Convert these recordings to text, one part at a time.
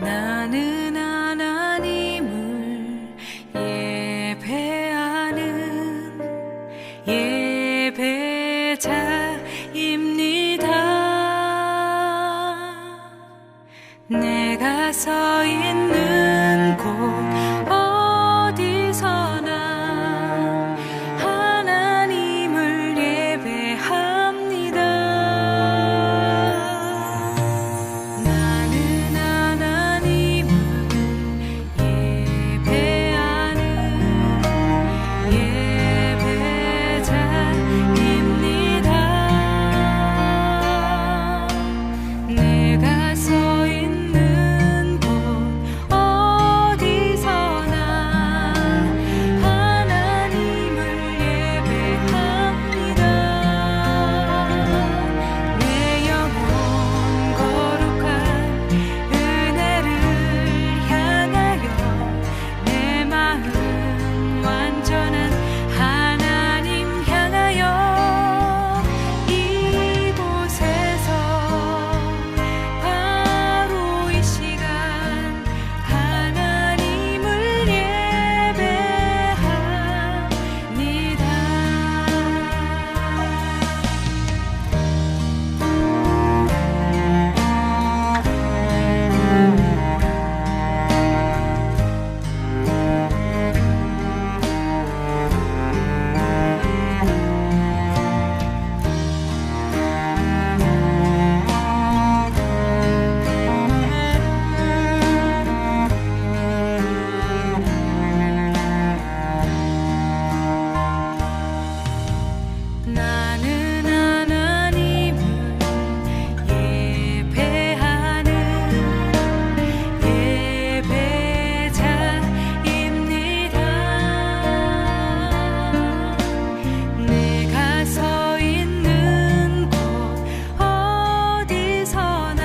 나는 하나님을 예배하는 예배자입니다. 내가 서 있는 곳 어디서나 하나님을 예배합니다. 나는 하나님을 예배하는 예배자입니다. 내가 서 있는 곳 어디서나 하나님을 예배합니다. 내 영혼 거룩한 은혜를 향하여 내 마음 완전한 하나님 향하여 이곳에서 바로 이 시간 하나님을 나는 하나님을 예배하는 예배자입니다. 내가 서 있는 곳 어디서나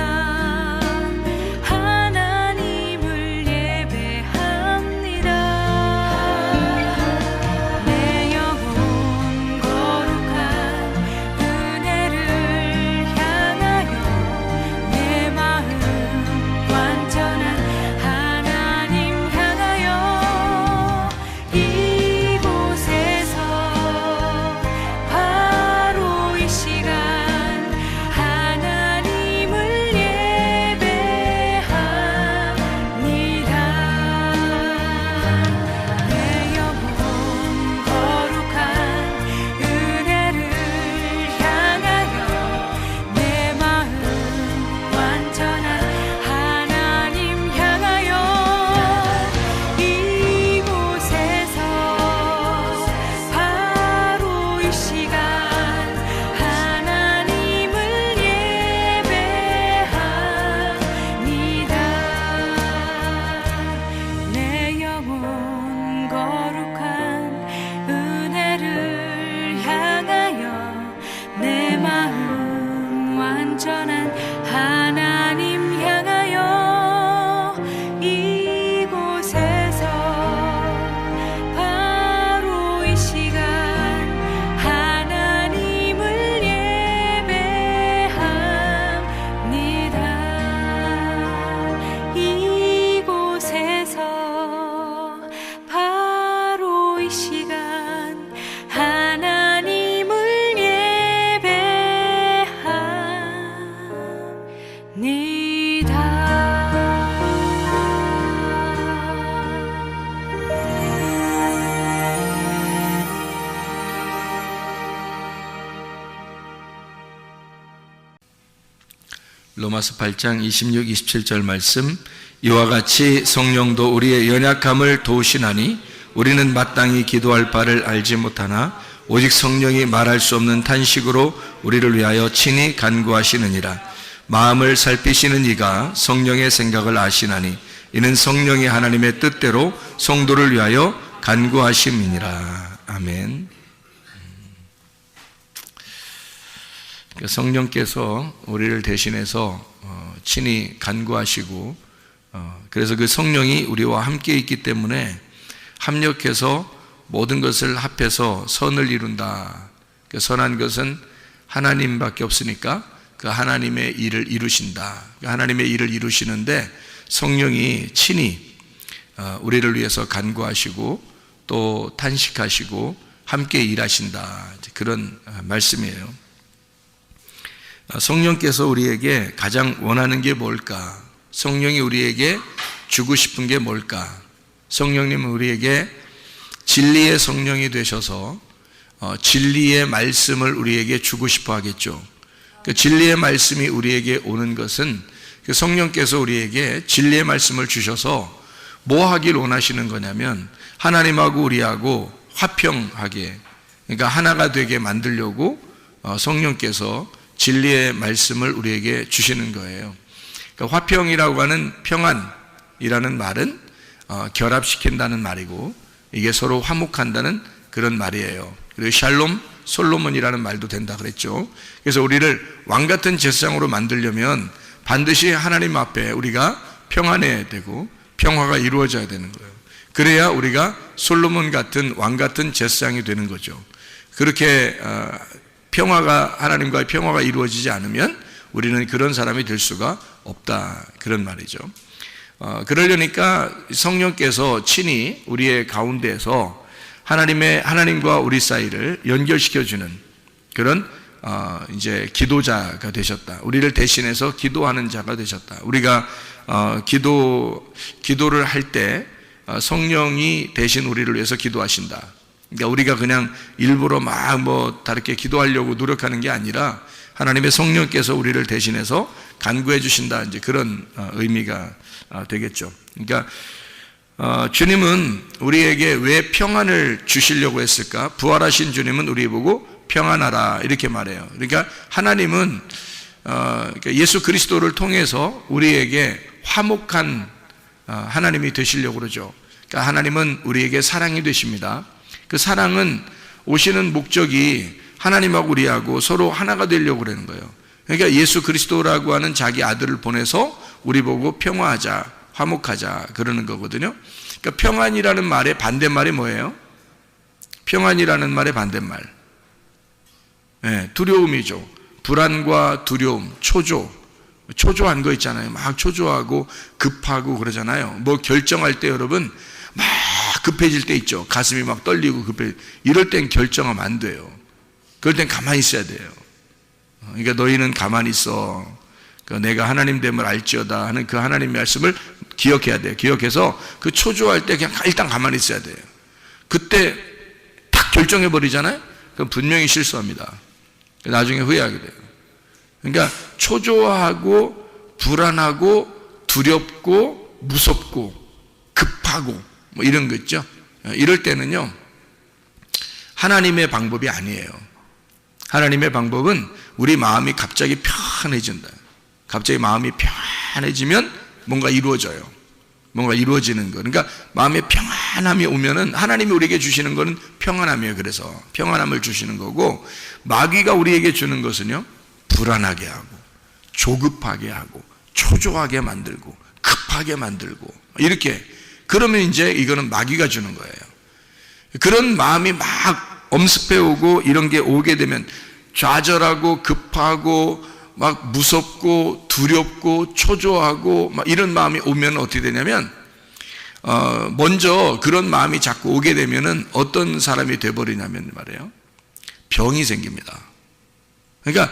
하나님을 예배합니다. 내 영혼 거룩한 은혜를 향하여 내 마음 완전한 하나님 향하여 이곳에서 바로 이 시간 하나님을 예배합니다. 내 영혼 거룩한 은혜를 향하여 내 마음 완전한 하나님 향하여 이곳에서 바로 이 시간 하나님을 예배합니다. 내 영혼 거룩한 은혜를 향하여 내 마음 완전한 하나님 향하여 이곳에서 바로 이 시간 하나님을 예배합니다. 이곳에서 바로 이 시간 하나님을 로마서 8장 26, 27절 말씀. 이와 같이 성령도 우리의 연약함을 도우시나니 우리는 마땅히 기도할 바를 알지 못하나 오직 성령이 말할 수 없는 탄식으로 우리를 위하여 친히 간구하시느니라. 마음을 살피시는 이가 성령의 생각을 아시나니 이는 성령이 하나님의 뜻대로 성도를 위하여 간구하심이니라. 아멘. 성령께서 우리를 대신해서 친히 간구하시고, 그래서 그 성령이 우리와 함께 있기 때문에 합력해서 모든 것을 합해서 선을 이룬다. 선한 것은 하나님밖에 없으니까 그 하나님의 일을 이루신다. 하나님의 일을 이루시는데 성령이 친히 우리를 위해서 간구하시고 또 탄식하시고 함께 일하신다, 그런 말씀이에요. 성령께서 우리에게 가장 원하는 게 뭘까? 성령이 우리에게 주고 싶은 게 뭘까? 성령님은 우리에게 진리의 성령이 되셔서 진리의 말씀을 우리에게 주고 싶어 하겠죠. 그 진리의 말씀이 우리에게 오는 것은 그 성령께서 우리에게 진리의 말씀을 주셔서 뭐 하길 원하시는 거냐면 하나님하고 우리하고 화평하게, 그러니까 하나가 되게 만들려고 성령께서 진리의 말씀을 우리에게 주시는 거예요. 그러니까 화평이라고 하는 평안이라는 말은 결합시킨다는 말이고, 이게 서로 화목한다는 그런 말이에요. 그리고 샬롬, 솔로몬이라는 말도 된다 그랬죠. 그래서 우리를 왕같은 제사장으로 만들려면 반드시 하나님 앞에 우리가 평안해야 되고 평화가 이루어져야 되는 거예요. 그래야 우리가 솔로몬 같은 왕 같은 제사장이 되는 거죠. 그렇게 하나님과의 평화가 이루어지지 않으면 우리는 그런 사람이 될 수가 없다, 그런 말이죠. 그러려니까 성령께서 친히 우리의 가운데에서 하나님과 우리 사이를 연결시켜주는 그런 이제 기도자가 되셨다. 우리를 대신해서 기도하는 자가 되셨다. 우리가 기도를 할 때 성령이 대신 우리를 위해서 기도하신다. 그러니까 우리가 그냥 일부러 다르게 기도하려고 노력하는 게 아니라 하나님의 성령께서 우리를 대신해서 간구해 주신다, 이제 그런 의미가 되겠죠. 그러니까 주님은 우리에게 왜 평안을 주시려고 했을까? 부활하신 주님은 우리 보고 평안하라 이렇게 말해요. 그러니까 하나님은 예수 그리스도를 통해서 우리에게 화목한 하나님이 되시려고 그러죠. 그러니까 하나님은 우리에게 사랑이 되십니다. 그 사랑은 오시는 목적이 하나님하고 우리하고 서로 하나가 되려고 그러는 거예요. 그러니까 예수 그리스도라고 하는 자기 아들을 보내서 우리 보고 평화하자, 화목하자 그러는 거거든요. 그러니까 평안이라는 말의 반대말이 뭐예요? 평안이라는 말의 반대말, 두려움이죠. 불안과 두려움, 초조한 거 있잖아요. 막 초조하고 급하고 그러잖아요. 뭐 결정할 때 여러분 막 급해질 때 있죠. 가슴이 막 떨리고 이럴 땐 결정하면 안 돼요. 그럴 땐 가만히 있어야 돼요. 그러니까 너희는 가만히 있어, 내가 하나님 됨을 알지어다 하는 그 하나님 말씀을 기억해야 돼요. 기억해서 그 초조할 때 그냥 일단 가만히 있어야 돼요. 그때 딱 결정해 버리잖아요. 그럼 분명히 실수합니다. 나중에 후회하게 돼요. 그러니까 초조하고 불안하고 두렵고 무섭고 급하고 뭐 이런 거 있죠. 이럴 때는요, 하나님의 방법이 아니에요. 하나님의 방법은 우리 마음이 갑자기 편해진다. 갑자기 마음이 편해지면 뭔가 이루어져요. 뭔가 이루어지는 거. 그러니까 마음에 평안함이 오면은 하나님이 우리에게 주시는 거는 평안함이에요. 그래서 평안함을 주시는 거고, 마귀가 우리에게 주는 것은요, 불안하게 하고 조급하게 하고 초조하게 만들고 급하게 만들고 이렇게. 그러면 이제 이거는 마귀가 주는 거예요. 그런 마음이 막 엄습해 오고 이런 게 오게 되면 좌절하고 급하고 막 무섭고 두렵고 초조하고 막 이런 마음이 오면 어떻게 되냐면 먼저 그런 마음이 자꾸 오게 되면은 어떤 사람이 돼버리냐면 말이에요, 병이 생깁니다. 그러니까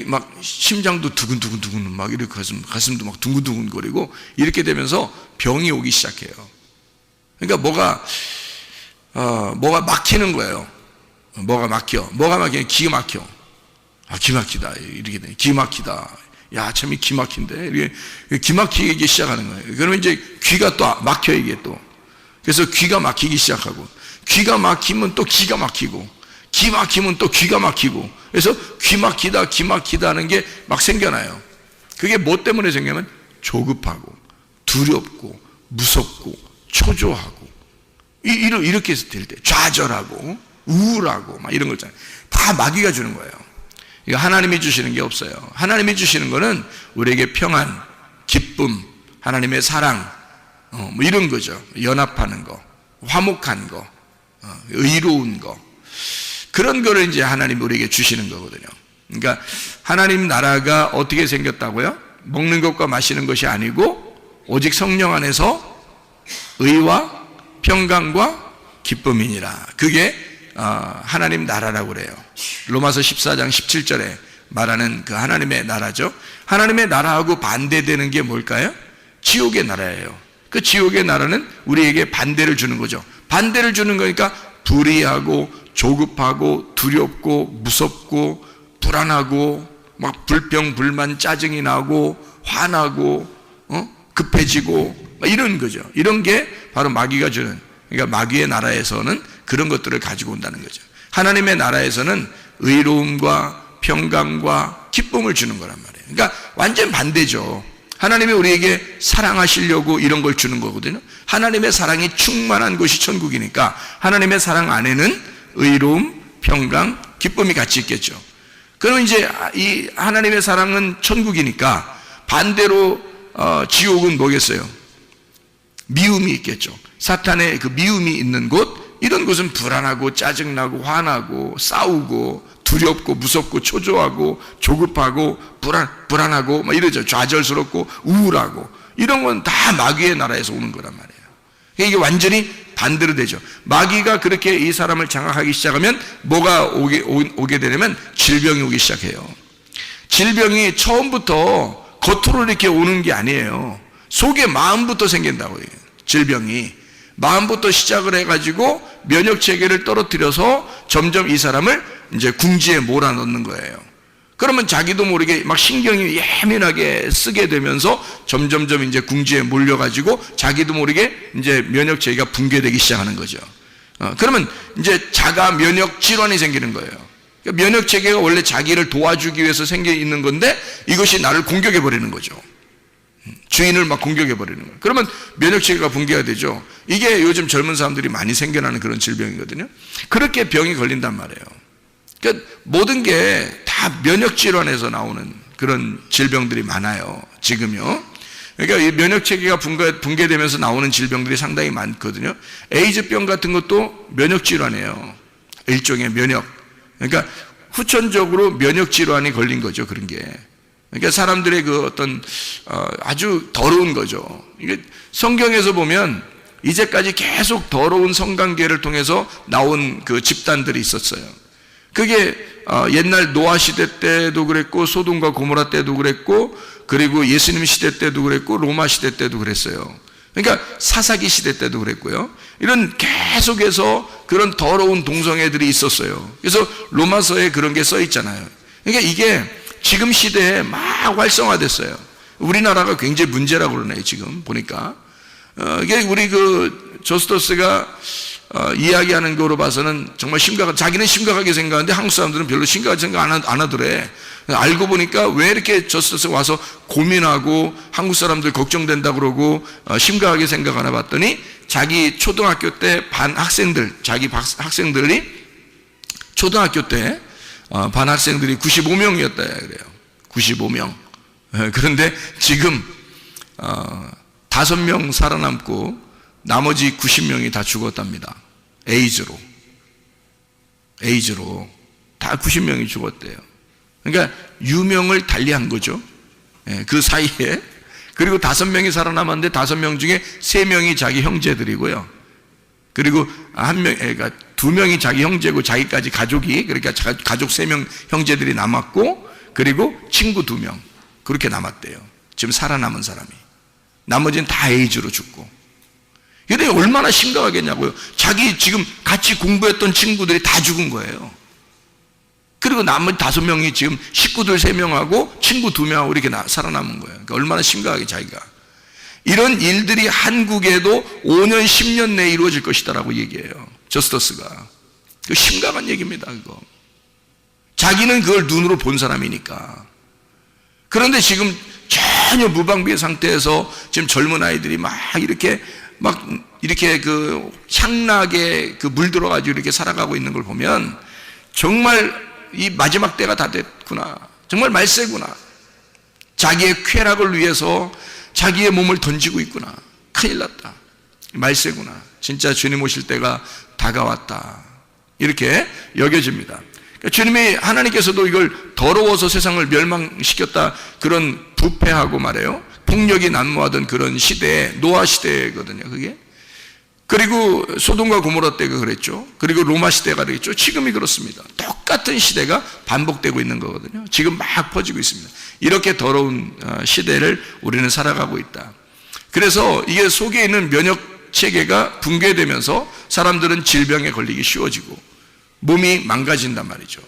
막 심장도 두근두근 막 이렇게 가슴도 막 둥근둥근거리고 이렇게 되면서 병이 오기 시작해요. 그러니까 뭐가 막히는 거예요. 뭐가 막히면 기가 막혀. 기가 막히다 이렇게 돼. 기가 막히다. 야, 참 기가 막힌데. 이게 기가 막히기 시작하는 거예요. 그러면 이제 귀가 또 막혀, 이게 또. 그래서 귀가 막히기 시작하고, 귀가 막히면 또 기가 막히고, 기 막히면 또 귀가 막히고, 그래서 귀 막히다 하는 게 막 생겨나요. 그게 뭐 때문에 생기냐면 조급하고 두렵고 무섭고 초조하고 이렇게 될 때, 좌절하고 우울하고 막 이런 거 있잖아요. 다 마귀가 주는 거예요. 이거 하나님이 주시는 게 없어요. 하나님이 주시는 거는 우리에게 평안, 기쁨, 하나님의 사랑, 뭐 이런 거죠. 연합하는 거, 화목한 거, 의로운 거, 그런 거를 이제 하나님이 우리에게 주시는 거거든요. 그러니까 하나님 나라가 어떻게 생겼다고요? 먹는 것과 마시는 것이 아니고 오직 성령 안에서 의와 평강과 기쁨이니라. 그게 하나님 나라라고 그래요. 로마서 14장 17절에 말하는 그 하나님의 나라죠. 하나님의 나라하고 반대되는 게 뭘까요? 지옥의 나라예요. 그 지옥의 나라는 우리에게 반대를 주는 거죠. 반대를 주는 거니까 불의하고 조급하고 두렵고 무섭고 불안하고 막 불평 불만 짜증이 나고 화나고 급해지고 이런 거죠. 이런 게 바로 마귀가 주는, 그러니까 마귀의 나라에서는 그런 것들을 가지고 온다는 거죠. 하나님의 나라에서는 의로움과 평강과 기쁨을 주는 거란 말이에요. 그러니까 완전 반대죠. 하나님이 우리에게 사랑하시려고 이런 걸 주는 거거든요. 하나님의 사랑이 충만한 곳이 천국이니까 하나님의 사랑 안에는 의로움, 평강, 기쁨이 같이 있겠죠. 그러면 이제 이 하나님의 사랑은 천국이니까 반대로 지옥은 뭐겠어요? 미움이 있겠죠. 사탄의 그 미움이 있는 곳, 이런 곳은 불안하고 짜증나고 화나고 싸우고 두렵고 무섭고 초조하고 조급하고 불안하고 막 이러죠. 좌절스럽고 우울하고 이런 건 다 마귀의 나라에서 오는 거란 말이에요. 이게 완전히 반대로 되죠. 마귀가 그렇게 이 사람을 장악하기 시작하면 뭐가 오게 되냐면 질병이 오기 시작해요. 질병이 처음부터 겉으로 이렇게 오는 게 아니에요. 속에 마음부터 생긴다고요. 질병이 마음부터 시작을 해가지고 면역 체계를 떨어뜨려서 점점 이 사람을 이제 궁지에 몰아넣는 거예요. 그러면 자기도 모르게 막 신경이 예민하게 쓰게 되면서 점점점 이제 궁지에 몰려가지고 자기도 모르게 이제 면역 체계가 붕괴되기 시작하는 거죠. 그러면 이제 자가 면역 질환이 생기는 거예요. 그러니까 면역 체계가 원래 자기를 도와주기 위해서 생겨 있는 건데 이것이 나를 공격해 버리는 거죠. 주인을 막 공격해 버리는 거예요. 그러면 면역 체계가 붕괴가 되죠. 이게 요즘 젊은 사람들이 많이 생겨나는 그런 질병이거든요. 그렇게 병이 걸린단 말이에요. 그러니까 모든 게 다 면역 질환에서 나오는 그런 질병들이 많아요. 지금요. 그러니까 이 면역 체계가 붕괴되면서 나오는 질병들이 상당히 많거든요. 에이즈병 같은 것도 면역 질환이에요. 일종의 면역. 그러니까 후천적으로 면역 질환이 걸린 거죠. 그런 게. 그러니까 사람들의 그 어떤 아주 더러운 거죠. 이게 성경에서 보면 이제까지 계속 더러운 성관계를 통해서 나온 그 집단들이 있었어요. 그게 옛날 노아 시대 때도 그랬고 소돔과 고모라 때도 그랬고 그리고 예수님 시대 때도 그랬고 로마 시대 때도 그랬어요. 그러니까 사사기 시대 때도 그랬고요. 이런 계속해서 그런 더러운 동성애들이 있었어요. 그래서 로마서에 그런 게 써 있잖아요. 그러니까 이게 지금 시대에 막 활성화됐어요. 우리나라가 굉장히 문제라고 그러네요. 지금 보니까 이게 우리 그 저스토스가 이야기하는 거로 봐서는 정말 자기는 심각하게 생각하는데 한국 사람들은 별로 심각하게 생각 안 하더래. 알고 보니까 왜 이렇게 저스토스가 와서 고민하고 한국 사람들 걱정된다 그러고 심각하게 생각하나 봤더니 자기 초등학교 때 반 학생들, 자기 학생들이 초등학교 때 반 학생들이 95명이었다 그래요. 95명. 그런데 지금 5명 살아남고 나머지 90명이 다 죽었답니다. 에이즈로 다 90명이 죽었대요. 그러니까 유명을 달리한 거죠. 그 사이에. 그리고 5명이 살아남았는데 5명 중에 3명이 자기 형제들이고요. 그리고 그러니까 2명이 자기 형제고 자기까지 가족이, 그러니까 가족 3명 형제들이 남았고 그리고 친구 2명 그렇게 남았대요. 지금 살아남은 사람이. 나머지는 다 에이즈로 죽고. 이게 얼마나 심각하겠냐고요. 자기 지금 같이 공부했던 친구들이 다 죽은 거예요. 그리고 나머지 5명이 지금 식구들 3명하고 친구 2명하고 이렇게 살아남은 거예요. 그러니까 얼마나 심각하게 자기가. 이런 일들이 한국에도 5년, 10년 내에 이루어질 것이다라고 얘기해요. 저스토스가. 그 심각한 얘기입니다. 그거. 자기는 그걸 눈으로 본 사람이니까. 그런데 지금 전혀 무방비의 상태에서 지금 젊은 아이들이 막 이렇게 그 향락에 그 물들어가지고 이렇게 살아가고 있는 걸 보면 정말 이 마지막 때가 다 됐구나. 정말 말세구나. 자기의 쾌락을 위해서 자기의 몸을 던지고 있구나. 큰일 났다. 말세구나. 진짜 주님 오실 때가 다가왔다. 이렇게 여겨집니다. 주님이, 하나님께서도 이걸 더러워서 세상을 멸망시켰다, 그런 부패하고 말해요. 폭력이 난무하던 그런 시대에, 노아 시대거든요, 그게. 그리고 소돔과 고모라 때가 그랬죠. 그리고 로마 시대가 그랬죠. 지금이 그렇습니다. 똑같은 시대가 반복되고 있는 거거든요. 지금 막 퍼지고 있습니다. 이렇게 더러운 시대를 우리는 살아가고 있다. 그래서 이게 속에 있는 면역 체계가 붕괴되면서 사람들은 질병에 걸리기 쉬워지고 몸이 망가진단 말이죠.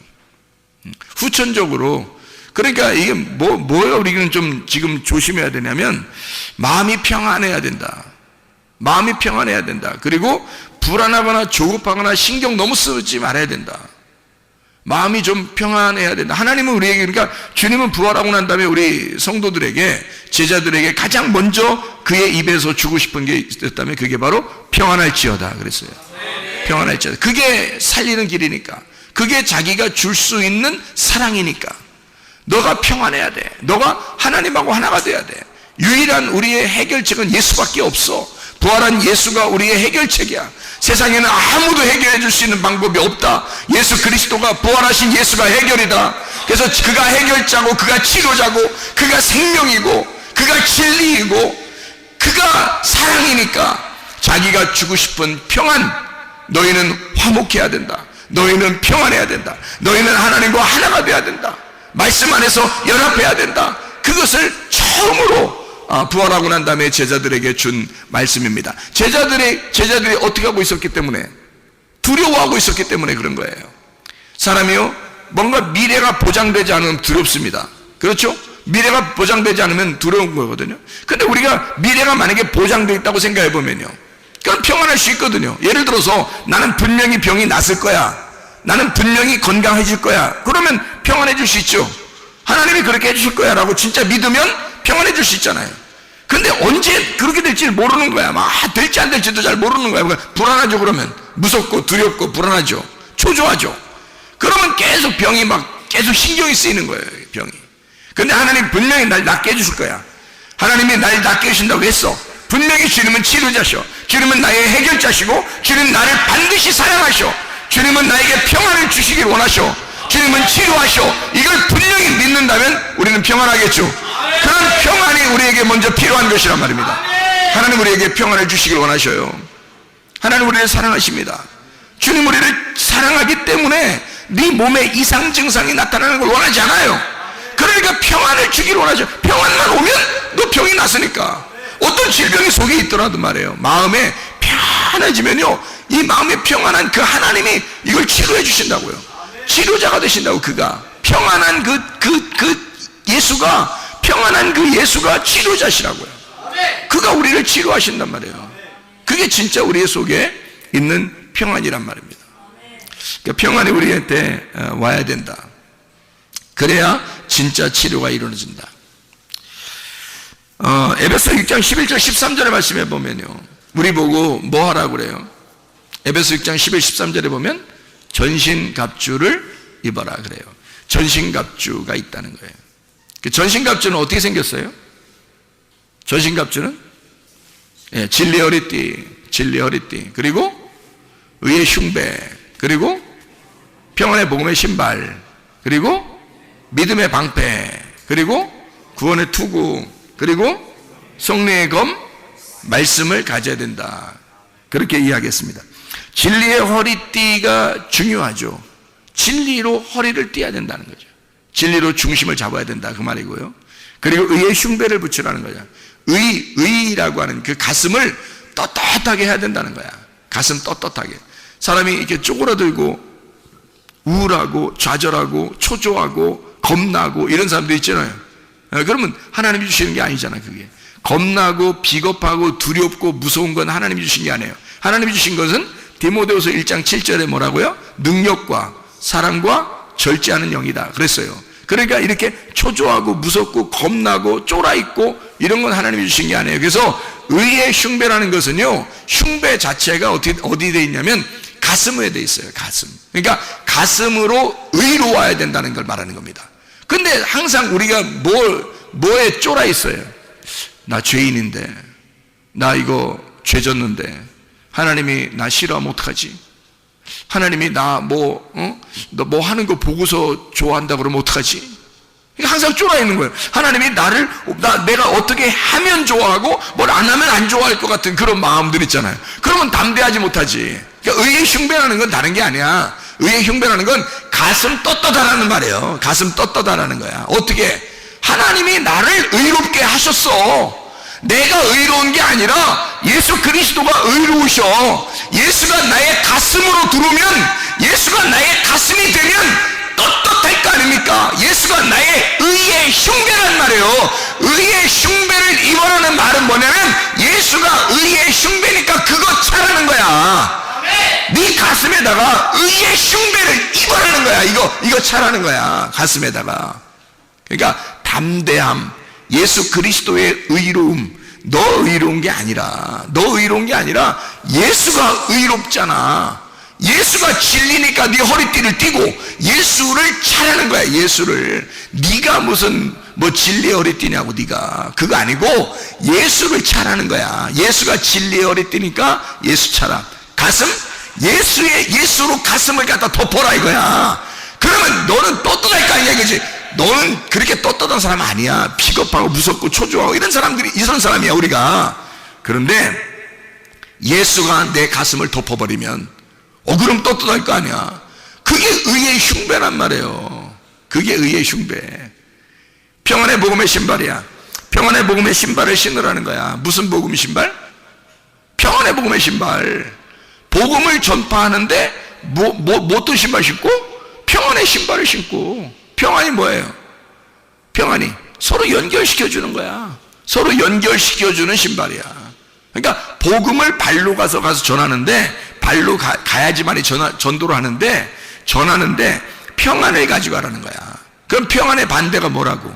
후천적으로. 그러니까 이게 뭐가 우리는 좀 지금 조심해야 되냐면, 마음이 평안해야 된다. 마음이 평안해야 된다. 그리고 불안하거나 조급하거나 신경 너무 쓰지 말아야 된다. 마음이 좀 평안해야 된다. 하나님은 우리에게, 그러니까 주님은 부활하고 난 다음에 우리 성도들에게, 제자들에게 가장 먼저 그의 입에서 주고 싶은 게 있었다면 그게 바로 평안할지어다 그랬어요. 평안할지어다. 그게 살리는 길이니까, 그게 자기가 줄 수 있는 사랑이니까. 너가 평안해야 돼. 너가 하나님하고 하나가 돼야 돼. 유일한 우리의 해결책은 예수밖에 없어. 부활한 예수가 우리의 해결책이야. 세상에는 아무도 해결해 줄 수 있는 방법이 없다. 예수 그리스도가, 부활하신 예수가 해결이다. 그래서 그가 해결자고, 그가 치료자고, 그가 생명이고, 그가 진리이고, 그가 사랑이니까 자기가 주고 싶은 평안, 너희는 화목해야 된다. 너희는 평안해야 된다. 너희는 하나님과 하나가 돼야 된다. 말씀 안에서 연합해야 된다. 그것을 처음으로 부활하고 난 다음에 제자들에게 준 말씀입니다. 제자들이 어떻게 하고 있었기 때문에, 두려워하고 있었기 때문에 그런 거예요. 사람이요, 뭔가 미래가 보장되지 않으면 두렵습니다. 그렇죠? 미래가 보장되지 않으면 두려운 거거든요. 근데 우리가 미래가 만약에 보장되어 있다고 생각해 보면요, 그럼 평안할 수 있거든요. 예를 들어서 나는 분명히 병이 났을 거야, 나는 분명히 건강해질 거야, 그러면 평안해질 수 있죠. 하나님이 그렇게 해주실 거야 라고 진짜 믿으면 평안해질 수 있잖아요. 근데 언제 그렇게 될지 모르는 거야. 막 될지 안 될지도 잘 모르는 거야. 그러니까 불안하죠. 그러면 무섭고 두렵고 불안하죠. 초조하죠. 그러면 계속 병이 막 계속 신경이 쓰이는 거예요, 병이. 근데 하나님 분명히 날 낫게 해주실 거야. 하나님이 날 낫게 해주신다고 했어. 분명히 주님은 치료자셔. 주님은 나의 해결자시고, 주님은 나를 반드시 사랑하셔. 주님은 나에게 평안을 주시길 원하셔. 주님은 치료하셔. 이걸 분명히 믿는다면 우리는 평안하겠죠. 그런 평안이 우리에게 먼저 필요한 것이란 말입니다. 하나님 우리에게 평안을 주시길 원하셔요. 하나님 우리를 사랑하십니다. 주님 우리를 사랑하기 때문에 네 몸에 이상 증상이 나타나는 걸 원하지 않아요. 그러니까 평안을 주기를 원하죠. 평안만 오면 너 병이 났으니까. 어떤 질병이 속에 있더라도 말이에요, 마음에 편해지면요, 이 마음에 평안한 그 하나님이 이걸 치료해 주신다고요. 치료자가 되신다고. 그가 평안한 예수가, 평안한 그 예수가 치료자시라고요. 그가 우리를 치료하신단 말이에요. 그게 진짜 우리 속에 있는 평안이란 말입니다. 그러니까 평안이 우리한테 와야 된다. 그래야 진짜 치료가 이루어진다. 에베소 6장 11절 13절의 말씀에 보면요, 우리 보고 뭐 하라고 그래요? 에베소 6장 11, 13절에 보면 전신갑주를 입어라 그래요. 전신갑주가 있다는 거예요. 그 전신갑주는 어떻게 생겼어요? 전신갑주는 진리의 허리띠, 그리고 의의 흉배, 그리고 평안의 복음의 신발, 그리고 믿음의 방패, 그리고 구원의 투구, 그리고 성령의 검, 말씀을 가져야 된다. 그렇게 이야기했습니다. 진리의 허리띠가 중요하죠. 진리로 허리를 띠어야 된다는 거죠. 진리로 중심을 잡아야 된다 그 말이고요. 그리고 의의 흉배를 붙이라는 거죠. 의라고 하는 그 가슴을 떳떳하게 해야 된다는 거야. 가슴 떳떳하게. 사람이 이렇게 쪼그라들고 우울하고 좌절하고 초조하고 겁나고 이런 사람도 있잖아요. 그러면 하나님이 주시는 게 아니잖아. 그게 겁나고 비겁하고 두렵고 무서운 건 하나님이 주신 게 아니에요. 하나님이 주신 것은 디모데후서 1장 7절에 뭐라고요? 능력과 사랑과 절제하는 영이다 그랬어요. 그러니까 이렇게 초조하고 무섭고 겁나고 쫄아있고 이런 건 하나님이 주신 게 아니에요. 그래서 의의 흉배라는 것은요, 흉배 자체가 어디 돼 있냐면 가슴에 돼 있어요. 가슴. 그러니까 가슴으로 의로 와야 된다는 걸 말하는 겁니다. 근데 항상 우리가 뭐에 쫄아 있어요. 나 죄인인데, 나 이거 죄 졌는데 하나님이 나 싫어하면 어떡하지? 하나님이 나 너 뭐 하는 거 보고서 좋아한다 그러면 어떡하지? 그러니까 항상 쫄아 있는 거예요. 하나님이 내가 어떻게 하면 좋아하고 뭘 안 하면 안 좋아할 것 같은 그런 마음들 있잖아요. 그러면 담대하지 못하지. 그러니까 의의 흉배라는 건 다른 게 아니야. 의의 흉배라는 건 가슴 떳떳하라는 말이에요. 가슴 떳떳하라는 거야. 어떻게? 하나님이 나를 의롭게 하셨어. 내가 의로운 게 아니라 예수 그리스도가 의로우셔. 예수가 나의 가슴으로 들어오면, 예수가 나의 가슴이 되면 떳떳할 거 아닙니까? 예수가 나의 의의 흉배란 말이에요. 의의 흉배를 입어라는 말은 뭐냐면, 예수가 의의 흉배니까 그거 차라는 거야. 네 가슴에다가 의의 흉배를 입어라는 거야. 이거 차라는 거야. 가슴에다가. 그러니까 담대함, 예수 그리스도의 의로움. 너 의로운 게 아니라 예수가 의롭잖아. 예수가 진리니까 네 허리띠를 띠고 예수를 차라는 거야. 예수를. 네가 무슨 진리의 허리띠냐고. 네가 그거 아니고 예수를 차라는 거야. 예수가 진리의 허리띠니까 예수 차라. 가슴, 예수로 가슴을 갖다 덮어라 이거야. 그러면 너는 떳떳할 거 아니야, 그지? 너는 그렇게 떳떳한 사람 아니야. 비겁하고 무섭고 초조하고 이런 사람이야 우리가. 그런데 예수가 내 가슴을 덮어버리면 그럼 떳떳할 거 아니야. 그게 의의 흉배란 말이에요. 그게 의의 흉배. 평안의 복음의 신발이야. 평안의 복음의 신발을 신으라는 거야. 무슨 복음 신발? 평안의 복음의 신발. 복음을 전파하는데 어떤 신발 신고? 평안의 신발을 신고. 평안이 뭐예요? 평안이 서로 연결시켜주는 거야. 서로 연결시켜주는 신발이야. 그러니까 복음을 발로 가서 전하는데, 발로 가야지만이 전도를 전하는데 평안을 가지고 가라는 거야. 그럼 평안의 반대가 뭐라고?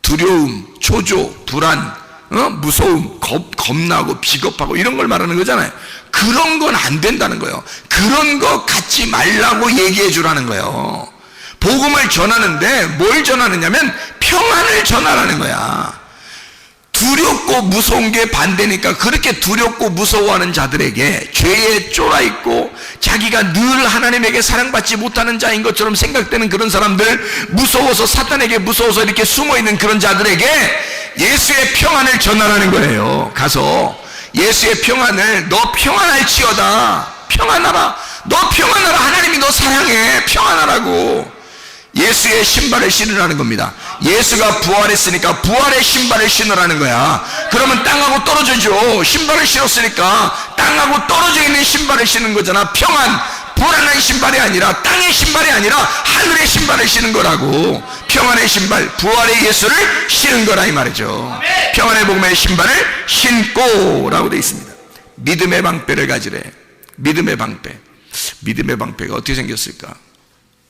두려움, 초조, 불안, 무서움, 겁나고 비겁하고 이런 걸 말하는 거잖아요. 그런 건 안 된다는 거예요. 그런 거 갖지 말라고 얘기해 주라는 거예요. 복음을 전하는데 뭘 전하느냐면 평안을 전하라는 거야. 두렵고 무서운 게 반대니까 그렇게 두렵고 무서워하는 자들에게, 죄에 쫄아있고 자기가 늘 하나님에게 사랑받지 못하는 자인 것처럼 생각되는 그런 사람들, 무서워서 사탄에게 무서워서 이렇게 숨어있는 그런 자들에게 예수의 평안을 전하라는 거예요. 가서 예수의 평안을, 너 평안할지어다, 평안하라, 너 평안하라, 하나님이 너 사랑해, 평안하라고. 예수의 신발을 신으라는 겁니다. 예수가 부활했으니까 부활의 신발을 신으라는 거야. 그러면 땅하고 떨어져죠. 신발을 신었으니까 땅하고 떨어져 있는 신발을 신는 거잖아. 평안, 불안한 신발이 아니라, 땅의 신발이 아니라 하늘의 신발을 신은 거라고. 평안의 신발, 부활의 예수를 신은 거라 이 말이죠. 평안의 복음의 신발을 신고 라고 되어 있습니다. 믿음의 방패를 가지래. 믿음의 방패. 믿음의 방패가 어떻게 생겼을까?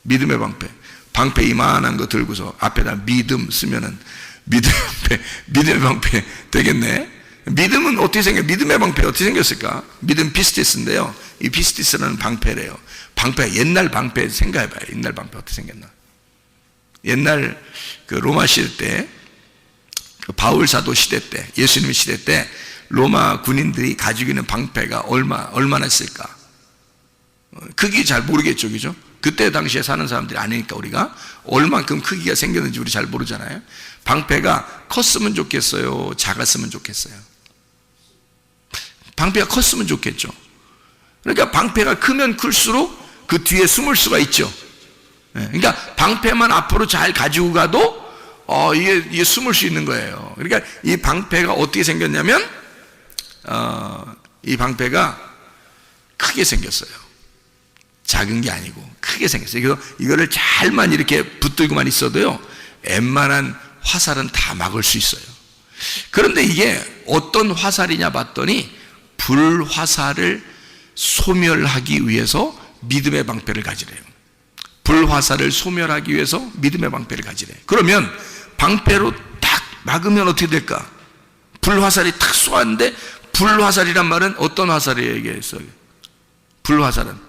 믿음의 방패 이만한 거 들고서 앞에다 믿음 쓰면은 믿음의 방패 되겠네. 믿음은 어떻게 믿음의 방패 어떻게 생겼을까? 믿음 피스티스인데요. 이 피스티스라는 방패래요. 방패, 옛날 방패 생각해봐요. 옛날 방패 어떻게 생겼나? 옛날 그 로마 시대 때, 그 바울 사도 시대 때, 예수님 시대 때 로마 군인들이 가지고 있는 방패가 얼마나 있을까? 크기 잘 모르겠죠, 그죠? 그때 당시에 사는 사람들이 아니니까 우리가 얼만큼 크기가 생겼는지 우리 잘 모르잖아요. 방패가 컸으면 좋겠어요, 작았으면 좋겠어요? 방패가 컸으면 좋겠죠. 그러니까 방패가 크면 클수록 그 뒤에 숨을 수가 있죠. 그러니까 방패만 앞으로 잘 가지고 가도 이게 숨을 수 있는 거예요. 그러니까 이 방패가 어떻게 생겼냐면 이 방패가 크게 생겼어요. 작은 게 아니고 크게 생겼어요. 그래서 이거를 잘만 이렇게 붙들고만 있어도요, 웬만한 화살은 다 막을 수 있어요. 그런데 이게 어떤 화살이냐 봤더니 불화살을 소멸하기 위해서 믿음의 방패를 가지래요. 불화살을 소멸하기 위해서 믿음의 방패를 가지래. 그러면 방패로 딱 막으면 어떻게 될까? 불화살이 탁 쏘았는데, 불화살이란 말은 어떤 화살이에요? 이게 불화살은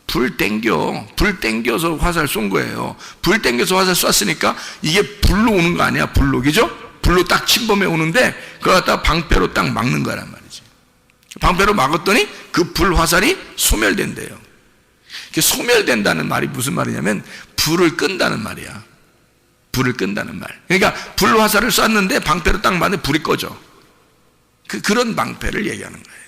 불 땡겨서 화살 쏜 거예요. 불 땡겨서 화살 쐈으니까 이게 불로 오는 거 아니야? 불로, 그죠? 불로 딱 침범해 오는데 그걸 갖다 방패로 딱 막는 거란 말이지. 방패로 막았더니 그 불화살이 소멸된대요. 소멸된다는 말이 무슨 말이냐면 불을 끈다는 말이야. 불을 끈다는 말. 그러니까 불화살을 쐈는데 방패로 딱 맞는데 불이 꺼져. 그런 방패를 얘기하는 거예요.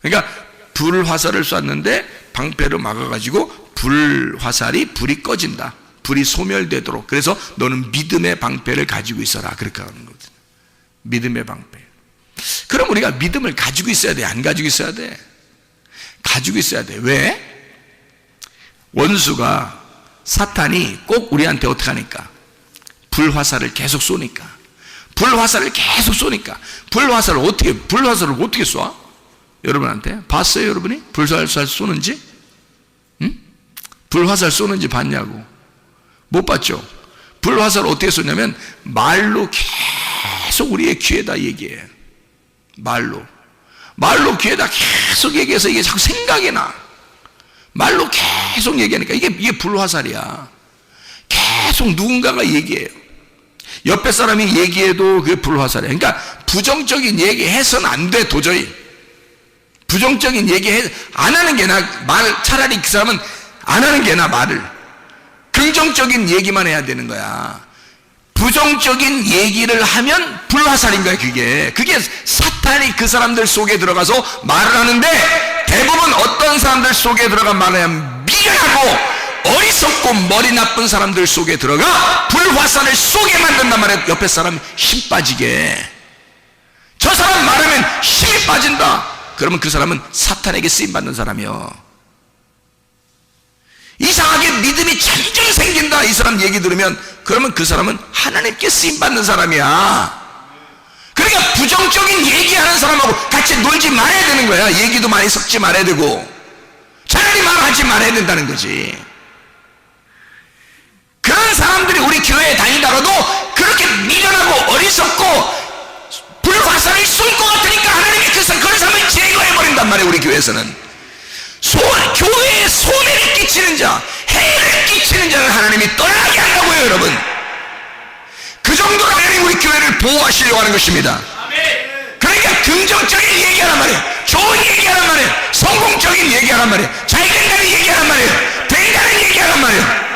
그러니까 불화살을 쐈는데 방패로 막아가지고 불이 꺼진다. 불이 소멸되도록. 그래서 너는 믿음의 방패를 가지고 있어라. 그렇게 하는 거거든요. 믿음의 방패. 그럼 우리가 믿음을 가지고 있어야 돼? 안 가지고 있어야 돼? 가지고 있어야 돼. 왜? 원수가, 사탄이 꼭 우리한테 어떻게 하니까? 불화살을 계속 쏘니까. 불화살을 불화살을 어떻게 쏴? 여러분한테 봤어요? 여러분이 불화살 쏘는지? 응? 불화살 쏘는지 봤냐고? 못 봤죠? 불화살을 어떻게 쏘냐면 말로 계속 우리의 귀에다 얘기해. 말로 귀에다 계속 얘기해서 이게 자꾸 생각이 나. 말로 계속 얘기하니까 이게 불화살이야. 계속 누군가가 얘기해요. 옆에 사람이 얘기해도 그게 불화살이야. 그러니까 부정적인 얘기 해서는 안 돼. 도저히 부정적인 얘기 안 하는 게 나. 차라리 그 사람은 안 하는 게 나. 말을 긍정적인 얘기만 해야 되는 거야. 부정적인 얘기를 하면 불화살인 거야. 그게 사탄이 그 사람들 속에 들어가서 말을 하는데, 대부분 어떤 사람들 속에 들어가 말하면 미련하고 어리석고 머리 나쁜 사람들 속에 들어가 불화살을 쏘게 만든단 말이야. 옆에 사람 힘 빠지게. 저 사람 말하면 힘이 빠진다. 그러면 그 사람은 사탄에게 쓰임받는 사람이요. 이상하게 믿음이 점점 생긴다. 이 사람 얘기 들으면, 그러면 그 사람은 하나님께 쓰임받는 사람이야. 그러니까 부정적인 얘기하는 사람하고 같이 놀지 말아야 되는 거야. 얘기도 많이 섞지 말아야 되고, 차라리 말하지 말아야 된다는 거지. 그런 사람들이 우리 교회에 다니다가도 그렇게 미련하고 어리석고 불화살을 쏠 것 같으니까 하나님이 그런 사람을 제거해버린단 말이에요. 우리 교회에서는 교회에 손해를 끼치는 자, 해를 끼치는 자는 하나님이 떠나게 한다고요. 여러분, 그 정도로 하나님 우리 교회를 보호하시려고 하는 것입니다. 그러니까 긍정적인 얘기하란 말이에요. 좋은 얘기하란 말이에요. 성공적인 얘기하란 말이에요. 잘 된다는 얘기하란 말이에요. 된다는 얘기하란 말이에요.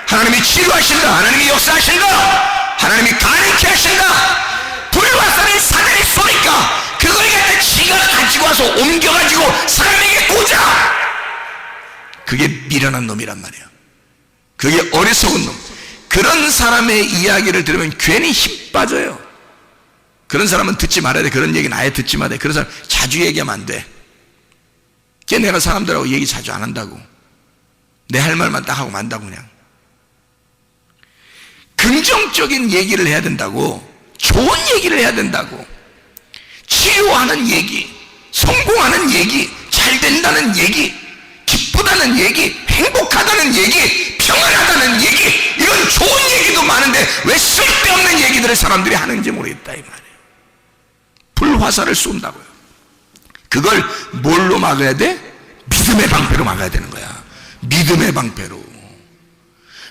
하나님이 치료하신다. 하나님이 역사하신다. 하나님이 가능케 하신다. 불화살을 사단이 쏘니까 그걸 갖다 지가 가지고 와서 옮겨가지고 사람에게 꽂아. 그게 미련한 놈이란 말이에요. 그게 어리석은 놈. 그런 사람의 이야기를 들으면 괜히 힘 빠져요. 그런 사람은 듣지 말아야 돼. 그런 얘기는 아예 듣지 말아야 돼. 그런 사람 자주 얘기하면 안 돼. 걔 내가 사람들하고 얘기 자주 안 한다고. 내 할 말만 딱 하고 만다고. 그냥 긍정적인 얘기를 해야 된다고. 좋은 얘기를 해야 된다고. 치료하는 얘기, 성공하는 얘기, 잘 된다는 얘기, 기쁘다는 얘기, 행복하다는 얘기, 평안하다는 얘기, 이건 좋은 얘기도 많은데 왜 쓸데없는 얘기들을 사람들이 하는지 모르겠다 이 말이에요. 불화살을 쏜다고요. 그걸 뭘로 막아야 돼? 믿음의 방패로 막아야 되는 거야. 믿음의 방패로.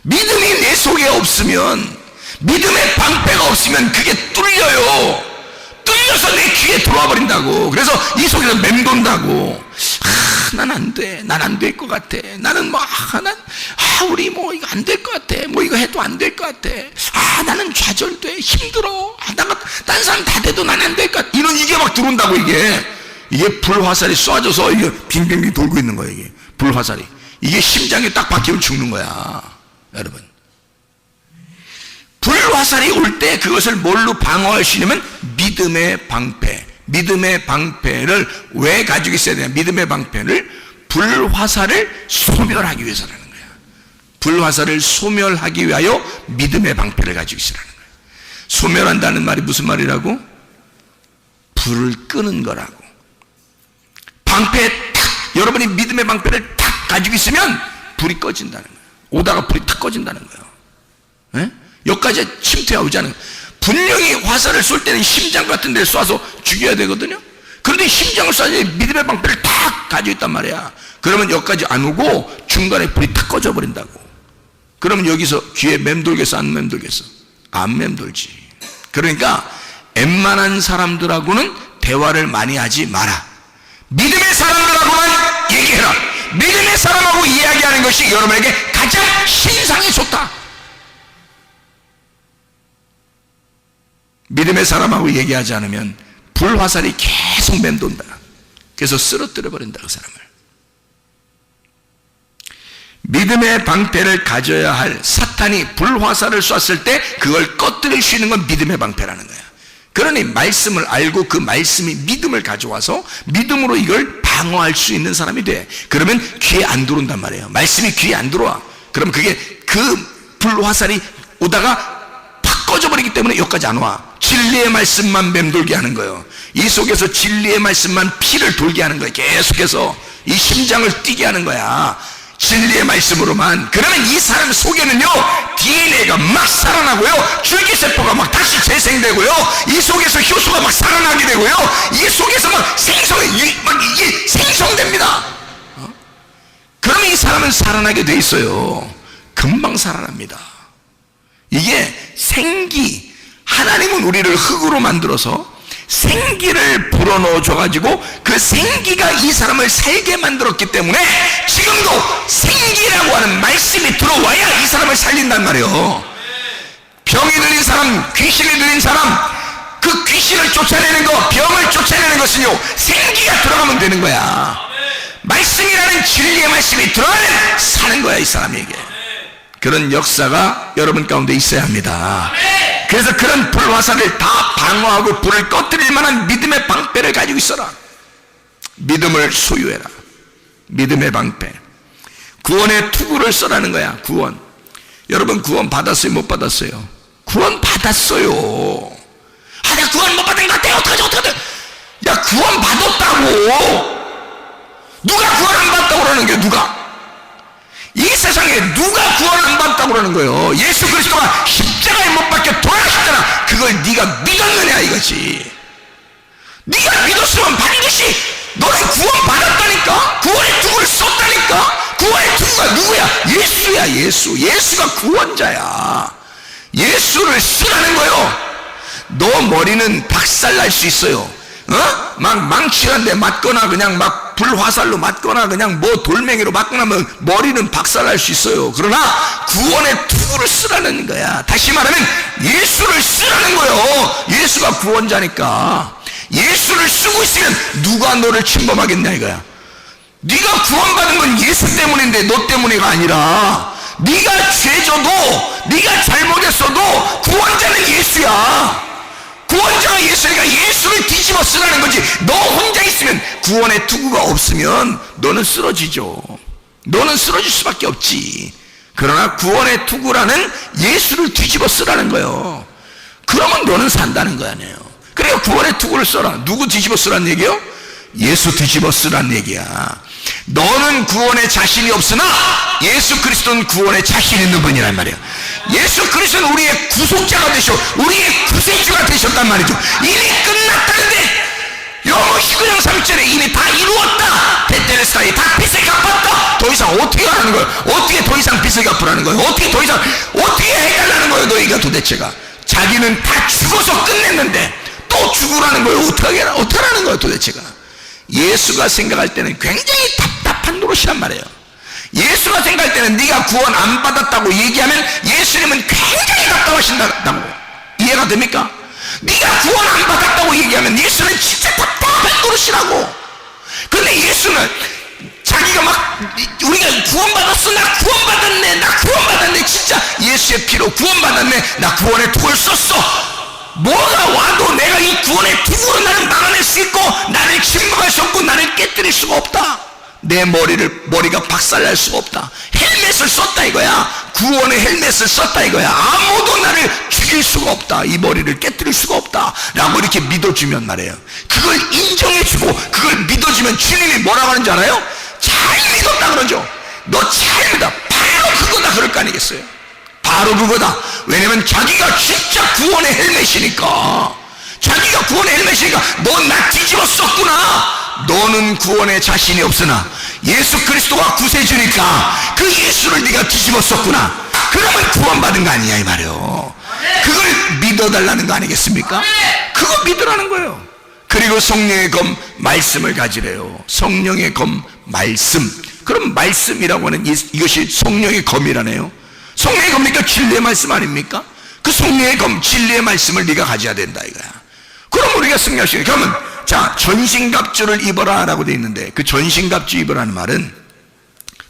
믿음이 내 속에 없으면, 믿음의 방패가 없으면 그게 뚫려요. 뚫려서 내 귀에 들어와 버린다고. 그래서 이 속에서 맴돈다고. 난 안 돼. 난 안 될 것 같아. 나는 우리 이거 안 될 것 같아. 이거 해도 안 될 것 같아. 나는 좌절돼. 힘들어. 딴 사람 다 돼도 난 안 될 것 같아. 이게 막 들어온다고. 이게 불화살이 쏴져서 이게 빙빙빙 돌고 있는 거야. 이게 불화살이. 이게 심장에 딱 박히면 죽는 거야. 여러분, 불화살이 올 때 그것을 뭘로 방어할 수 있냐면 믿음의 방패. 믿음의 방패를 왜 가지고 있어야 되냐? 믿음의 방패를 불화살을 소멸하기 위해서라는 거야. 불화살을 소멸하기 위하여 믿음의 방패를 가지고 있으라는 거야. 소멸한다는 말이 무슨 말이라고? 불을 끄는 거라고. 방패에 탁, 여러분이 믿음의 방패를 탁 가지고 있으면 불이 꺼진다는 거야. 오다가 불이 탁 꺼진다는 거야. 에? 여기까지 침투해 오지 않은 거야. 분명히 화살을 쏠 때는 심장 같은 데 쏴서 죽여야 되거든요. 그런데 심장을 쏴야지 믿음의 방패를 탁 가지고 있단 말이야. 그러면 여기까지 안 오고 중간에 불이 탁 꺼져 버린다고. 그러면 여기서 귀에 맴돌겠어? 안 맴돌겠어? 안 맴돌지. 그러니까 웬만한 사람들하고는 대화를 많이 하지 마라. 믿음의 사람들하고만 얘기해라. 믿음의 사람하고 이야기하는 것이 여러분에게 가장 신상에 좋다. 믿음의 사람하고 얘기하지 않으면 불화살이 계속 맴돈다. 그래서 쓰러뜨려 버린다, 그 사람을. 믿음의 방패를 가져야 할 사탄이 불화살을 쐈을 때 그걸 꺼뜨릴 수 있는 건 믿음의 방패라는 거야. 그러니 말씀을 알고 그 말씀이 믿음을 가져와서 믿음으로 이걸 방어할 수 있는 사람이 돼. 그러면 귀에 안 들어온단 말이에요. 말씀이 귀에 안 들어와. 그럼 그게 그 불화살이 오다가 팍 꺼져버리기 때문에 여기까지 안 와. 진리의 말씀만 맴돌게 하는 거예요. 이 속에서 진리의 말씀만 피를 돌게 하는 거예요. 계속해서 이 심장을 뛰게 하는 거야. 진리의 말씀으로만. 그러면 이 사람 속에는요, DNA가 막 살아나고요, 줄기세포가 막 다시 재생되고요, 이 속에서 효소가 막 살아나게 되고요, 이 속에서 막 이게 생성됩니다. 그러면 이 사람은 살아나게 돼 있어요. 금방 살아납니다. 이게 생기, 하나님은 우리를 흙으로 만들어서 생기를 불어넣어 줘가지고 그 생기가 이 사람을 살게 만들었기 때문에 지금도 생기라고 하는 말씀이 들어와야 이 사람을 살린단 말이에요. 병이 들린 사람, 귀신이 들린 사람, 그 귀신을 쫓아내는 것, 병을 쫓아내는 것은요, 생기가 들어가면 되는 거야. 말씀이라는 진리의 말씀이 들어가면 사는 거야, 이 사람에게. 그런 역사가 여러분 가운데 있어야 합니다. 그래서 그런 불화살을 다 방어하고 불을 꺼뜨릴 만한 믿음의 방패를 가지고 있어라. 믿음을 소유해라. 믿음의 방패. 구원의 투구를 써라는 거야. 구원. 여러분 구원 받았어요? 못 받았어요? 구원 받았어요. 아, 내가 구원 못 받은 것 같아. 어떡하지? 야, 구원 받았다고. 누가 구원 안 받았다고 그러는 게 누가? 이 세상에 누가 구원 안 받았다고 그러는 거예요? 예수 그리스도가 십자가에 못 박혀 돌아가셨잖아. 그걸 네가 믿었느냐 이거지. 네가 믿었으면 반드시 너는 구원 받았다니까. 구원의 투구를 썼다니까. 구원의 투구가 누구야? 예수야. 예수가 구원자야. 예수를 쓰라는 거예요. 너 머리는 박살날 수 있어요. 막 망치한데 맞거나 그냥 막 불화살로 맞거나 그냥 뭐 돌멩이로 맞거나 하면 머리는 박살날 수 있어요. 그러나 구원의 투구를 쓰라는 거야. 다시 말하면 예수를 쓰라는 거예요. 예수가 구원자니까. 예수를 쓰고 있으면 누가 너를 침범하겠냐 이거야. 네가 구원받은 건 예수 때문인데 너 때문이가 아니라, 네가 죄져도 네가 잘못했어도 구원자는 예수야. 구원자가 예수니까 예수를 뒤집어 쓰라는 거지. 너 혼자 있으면, 구원의 투구가 없으면 너는 쓰러지죠. 너는 쓰러질 수밖에 없지. 그러나 구원의 투구라는 예수를 뒤집어 쓰라는 거예요. 그러면 너는 산다는 거 아니에요. 그래요. 구원의 투구를 써라. 누구 뒤집어 쓰라는 얘기요? 예수 뒤집어 쓰라는 얘기야. 너는 구원에 자신이 없으나 예수 그리스도는 구원에 자신 있는 분이란 말이에요. 예수 그리스도는 우리의 구속자가 되셔, 우리의 구세주가 되셨단 말이죠. 이미 끝났다는데, 영어 희그령 3절에 이미 다 이루었다. 베텔레스타에 다 빚을 갚았다. 더 이상 어떻게 하라는 거예요? 어떻게 더 이상 빚을 갚으라는 거예요? 어떻게 더 이상 어떻게 해달라는 거예요? 너희가 도대체가. 자기는 다 죽어서 끝냈는데 또 죽으라는 거예요. 어떡하라는 거예요 도대체가. 예수가 생각할 때는 굉장히 답답한 노릇이란 말이에요. 예수가 생각할 때는 네가 구원 안 받았다고 얘기하면 예수님은 굉장히 답답하신다고. 이해가 됩니까? 네가 구원 안 받았다고 얘기하면 예수는 진짜 답답한 노릇이라고. 근데 예수는 자기가 막, 우리가 구원받았어, 나 구원받았네, 진짜 예수의 피로 구원받았네, 나 구원의 투구를 썼어. 뭐가 와도 내가 이 구원의 투구로 나를 막아낼 수 있고, 나를 침범할 수 없고, 나를 깨뜨릴 수가 없다. 내 머리가 박살날 수가 없다. 헬멧을 썼다 이거야. 구원의 헬멧을 썼다 이거야. 아무도 나를 죽일 수가 없다. 이 머리를 깨뜨릴 수가 없다 라고 이렇게 믿어주면 말이에요. 그걸 인정해주고 그걸 믿어주면 주님이 뭐라고 하는지 알아요? 잘 믿었다 그러죠. 너 잘 믿어. 바로 그거다 그럴 거 아니겠어요? 바로 그거다. 왜냐면 자기가 진짜 구원의 헬멧이니까. 자기가 구원의 헬멧이니까 너 나 뒤집어 썼구나. 너는 구원에 자신이 없으나 예수 그리스도가 구세주니까 그 예수를 네가 뒤집어 썼구나. 그러면 구원받은 거 아니냐 이 말이에요. 그걸 믿어달라는 거 아니겠습니까? 그거 믿으라는 거예요. 그리고 성령의 검 말씀을 가지래요. 성령의 검 말씀. 그럼 말씀이라고 하는 이것이 성령의 검이라네요. 성령의 검이니까 진리의 말씀 아닙니까? 그 성령의 검, 진리의 말씀을 네가 가져야 된다 이거야. 그럼 우리가 승리할 수 있는. 그러면 자, 전신갑주를 입어라 라고 돼 있는데, 그 전신갑주 입으라는 말은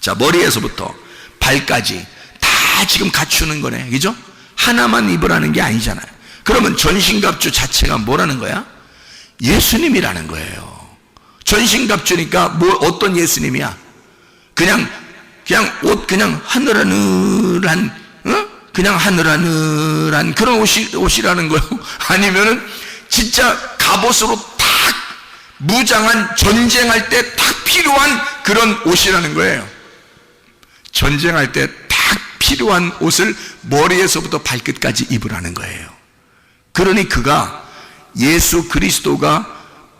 자, 머리에서부터 발까지 다 지금 갖추는 거네, 그죠? 하나만 입으라는 게 아니잖아요. 그러면 전신갑주 자체가 뭐라는 거야? 예수님이라는 거예요. 전신갑주니까 뭐 어떤 예수님이야? 그냥 옷 그냥 하늘하늘한, 그냥 하늘하늘한 그런 옷이라는 거요? 아니면은 진짜 갑옷으로 탁 무장한, 전쟁할 때 탁 필요한 그런 옷이라는 거예요. 전쟁할 때 탁 필요한 옷을 머리에서부터 발끝까지 입으라는 거예요. 그러니 그가 예수 그리스도가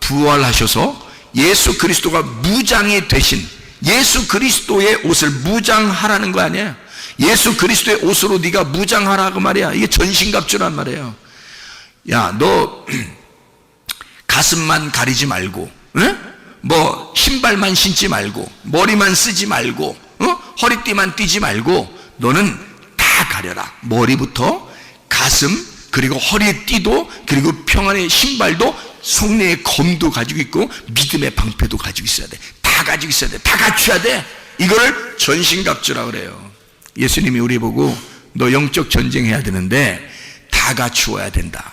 부활하셔서 예수 그리스도가 무장이 되신 예수 그리스도의 옷을 무장하라는 거 아니에요? 예수 그리스도의 옷으로 네가 무장하라 그 말이야. 이게 전신갑주란 말이에요. 야, 너 가슴만 가리지 말고, 뭐 신발만 신지 말고, 머리만 쓰지 말고, 허리띠만 띠지 말고, 너는 다 가려라. 머리부터 가슴, 그리고 허리에 띠도, 그리고 평안의 신발도, 성령의 검도 가지고 있고 믿음의 방패도 가지고 있어야 돼. 다 가지고 있어야 돼. 다 갖춰야 돼. 이거를 전신갑주라 그래요. 예수님이 우리 보고 너 영적 전쟁해야 되는데 다 갖추어야 된다.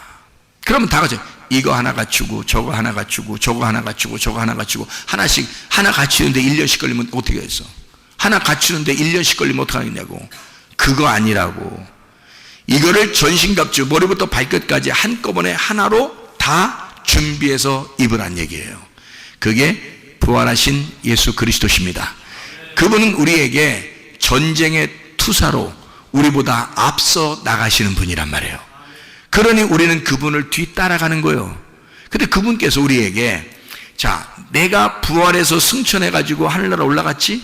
그러면 다 갖춰. 이거 하나 갖추고 저거 하나 갖추고 저거 하나 갖추고 저거 하나 갖추고 하나씩, 하나 갖추는데 1년씩 걸리면 어떻게 했어? 하나 갖추는데 1년씩 걸리면 어떡하겠냐고. 그거 아니라고. 이거를 전신갑주, 머리부터 발끝까지 한꺼번에 하나로 다 준비해서 입으란 얘기예요. 그게 부활하신 예수 그리스도십니다. 그분은 우리에게 전쟁의 투사로 우리보다 앞서 나가시는 분이란 말이에요. 그러니 우리는 그분을 뒤따라가는 거예요. 근데 그분께서 우리에게, 자, 내가 부활해서 승천해가지고 하늘나라 올라갔지?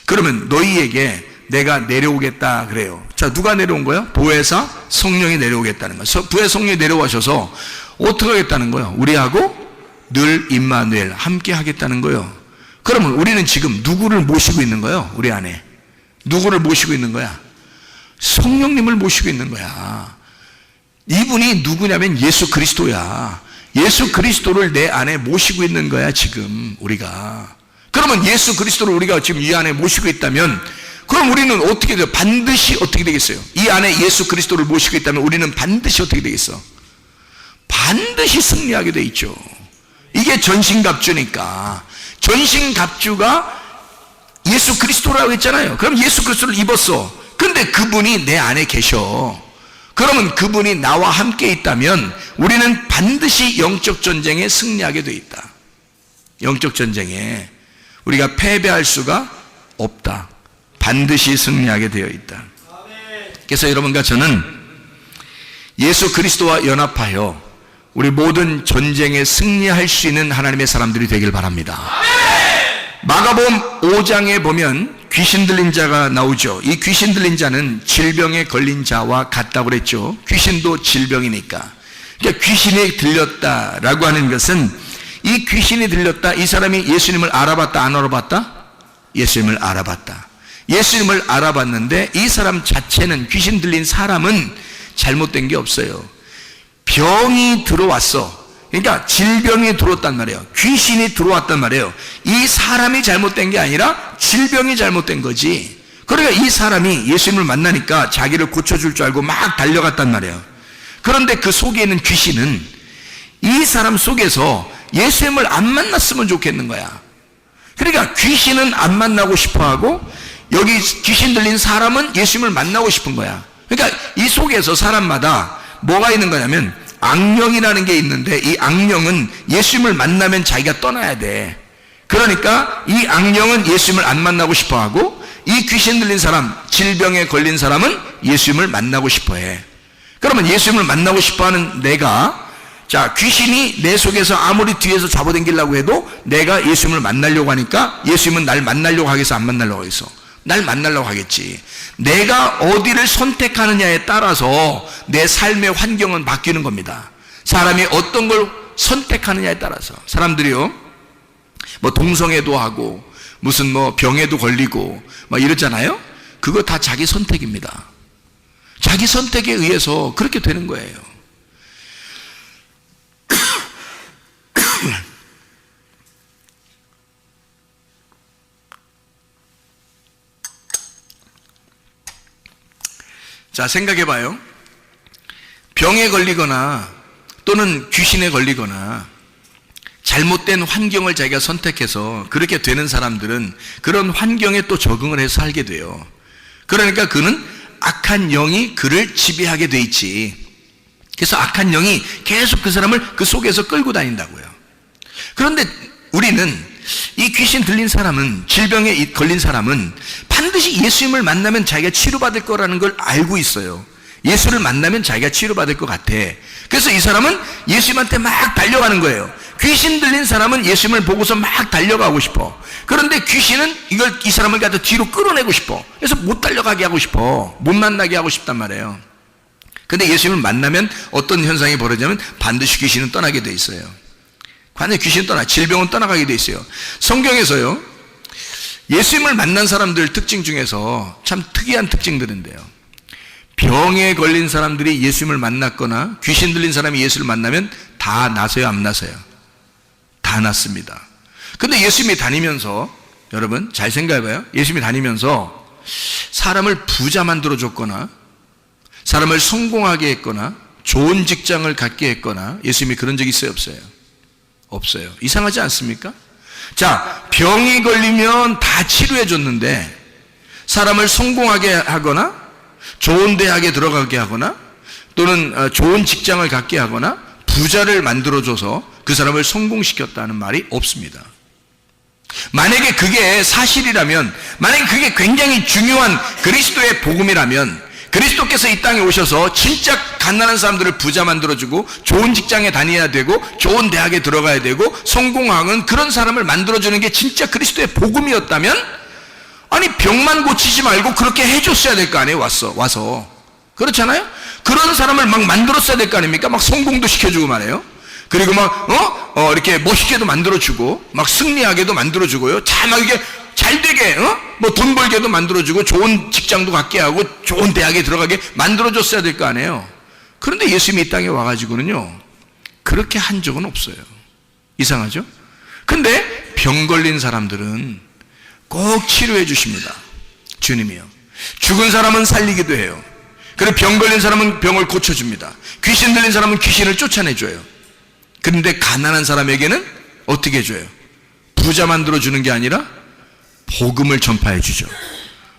그러면 너희에게 내가 내려오겠다 그래요. 자, 누가 내려온 거예요? 보혜사 성령이 내려오겠다는 거예요. 보혜 성령이 내려오셔서 어떻게 하겠다는 거예요? 우리하고 늘 임마누엘 함께 하겠다는 거예요. 그러면 우리는 지금 누구를 모시고 있는 거예요? 우리 안에 누구를 모시고 있는 거야? 성령님을 모시고 있는 거야. 이분이 누구냐면 예수 그리스도야. 예수 그리스도를 내 안에 모시고 있는 거야 지금 우리가. 그러면 예수 그리스도를 우리가 지금 이 안에 모시고 있다면, 그럼 우리는 어떻게 돼요? 반드시 어떻게 되겠어요? 이 안에 예수 그리스도를 모시고 있다면 우리는 반드시 어떻게 되겠어? 반드시 승리하게 돼 있죠. 이게 전신갑주니까. 전신갑주가 예수 그리스도라고 했잖아요. 그럼 예수 그리스도를 입었어. 근데 그분이 내 안에 계셔. 그러면 그분이 나와 함께 있다면 우리는 반드시 영적 전쟁에 승리하게 돼 있다. 영적 전쟁에 우리가 패배할 수가 없다. 반드시 승리하게 되어 있다. 그래서 여러분과 저는 예수 그리스도와 연합하여 우리 모든 전쟁에 승리할 수 있는 하나님의 사람들이 되길 바랍니다. 마가복음 5장에 보면 귀신 들린 자가 나오죠. 이 귀신 들린 자는 질병에 걸린 자와 같다고 그랬죠. 귀신도 질병이니까. 그러니까 귀신이 들렸다라고 하는 것은, 이 귀신이 들렸다, 이 사람이 예수님을 알아봤다 안 알아봤다? 예수님을 알아봤다. 예수님을 알아봤는데 이 사람 자체는, 귀신 들린 사람은 잘못된 게 없어요. 병이 들어왔어. 그러니까 질병이 들어왔단 말이에요. 귀신이 들어왔단 말이에요. 이 사람이 잘못된 게 아니라 질병이 잘못된 거지. 그러니까 이 사람이 예수님을 만나니까 자기를 고쳐줄 줄 알고 막 달려갔단 말이에요. 그런데 그 속에 있는 귀신은 이 사람 속에서 예수님을 안 만났으면 좋겠는 거야. 그러니까 귀신은 안 만나고 싶어하고 여기 귀신 들린 사람은 예수님을 만나고 싶은 거야. 그러니까 이 속에서 사람마다 뭐가 있는 거냐면 악령이라는 게 있는데, 이 악령은 예수님을 만나면 자기가 떠나야 돼. 그러니까 이 악령은 예수님을 안 만나고 싶어하고, 이 귀신 들린 사람, 질병에 걸린 사람은 예수님을 만나고 싶어해. 그러면 예수님을 만나고 싶어하는 내가, 자, 귀신이 내 속에서 아무리 뒤에서 잡아당기려고 해도 내가 예수님을 만나려고 하니까 예수님은 날 만나려고 하겠어, 안 만나려고 하겠어? 날 만나려고 하겠지. 내가 어디를 선택하느냐에 따라서 내 삶의 환경은 바뀌는 겁니다. 사람이 어떤 걸 선택하느냐에 따라서. 사람들이요, 뭐 동성애도 하고 무슨 뭐 병에도 걸리고 막 이러잖아요. 그거 다 자기 선택입니다. 자기 선택에 의해서 그렇게 되는 거예요. 자, 생각해봐요. 병에 걸리거나 또는 귀신에 걸리거나 잘못된 환경을 자기가 선택해서 그렇게 되는 사람들은 그런 환경에 또 적응을 해서 살게 돼요. 그러니까 그는 악한 영이 그를 지배하게 돼 있지. 그래서 악한 영이 계속 그 사람을 그 속에서 끌고 다닌다고요. 그런데 우리는 이 귀신 들린 사람은, 질병에 걸린 사람은 반드시 예수님을 만나면 자기가 치료받을 거라는 걸 알고 있어요. 예수를 만나면 자기가 치료받을 것 같아. 그래서 이 사람은 예수님한테 막 달려가는 거예요. 귀신 들린 사람은 예수님을 보고서 막 달려가고 싶어. 그런데 귀신은 이 사람을 갖다 뒤로 끌어내고 싶어. 그래서 못 달려가게 하고 싶어. 못 만나게 하고 싶단 말이에요. 근데 예수님을 만나면 어떤 현상이 벌어지냐면 반드시 귀신은 떠나게 돼 있어요. 반드시 귀신은 질병은 떠나가게 돼 있어요. 성경에서요, 예수님을 만난 사람들 특징 중에서 참 특이한 특징들인데요, 병에 걸린 사람들이 예수님을 만났거나 귀신 들린 사람이 예수를 만나면 다 나서요, 안 나서요? 다 났습니다. 근데 예수님이 다니면서, 여러분 잘 생각해봐요. 예수님이 다니면서 사람을 부자 만들어줬거나 사람을 성공하게 했거나 좋은 직장을 갖게 했거나 예수님이 그런 적이 있어요, 없어요? 없어요. 이상하지 않습니까? 자, 병이 걸리면 다 치료해 줬는데 사람을 성공하게 하거나 좋은 대학에 들어가게 하거나 또는 좋은 직장을 갖게 하거나 부자를 만들어줘서 그 사람을 성공시켰다는 말이 없습니다. 만약에 그게 사실이라면, 만약에 그게 굉장히 중요한 그리스도의 복음이라면, 그리스도께서 이 땅에 오셔서 진짜 가난한 사람들을 부자 만들어주고 좋은 직장에 다녀야 되고 좋은 대학에 들어가야 되고 성공하는 그런 사람을 만들어주는 게 진짜 그리스도의 복음이었다면, 아니 병만 고치지 말고 그렇게 해줬어야 될 거 아니에요. 와서 그렇잖아요. 그런 사람을 막 만들었어야 될 거 아닙니까? 막 성공도 시켜주고 말이에요. 그리고 막 이렇게 멋있게도 만들어주고 막 승리하게도 만들어주고요. 막 이게 잘 되게 뭐 돈 벌게도 만들어주고 좋은 직장도 갖게 하고 좋은 대학에 들어가게 만들어줬어야 될 거 아니에요. 그런데 예수님이 이 땅에 와가지고는요, 그렇게 한 적은 없어요. 이상하죠? 근데 병 걸린 사람들은 꼭 치료해 주십니다. 주님이요. 죽은 사람은 살리기도 해요. 그리고 병 걸린 사람은 병을 고쳐줍니다. 귀신 들린 사람은 귀신을 쫓아내줘요. 그런데 가난한 사람에게는 어떻게 해줘요? 부자 만들어주는 게 아니라 복음을 전파해 주죠.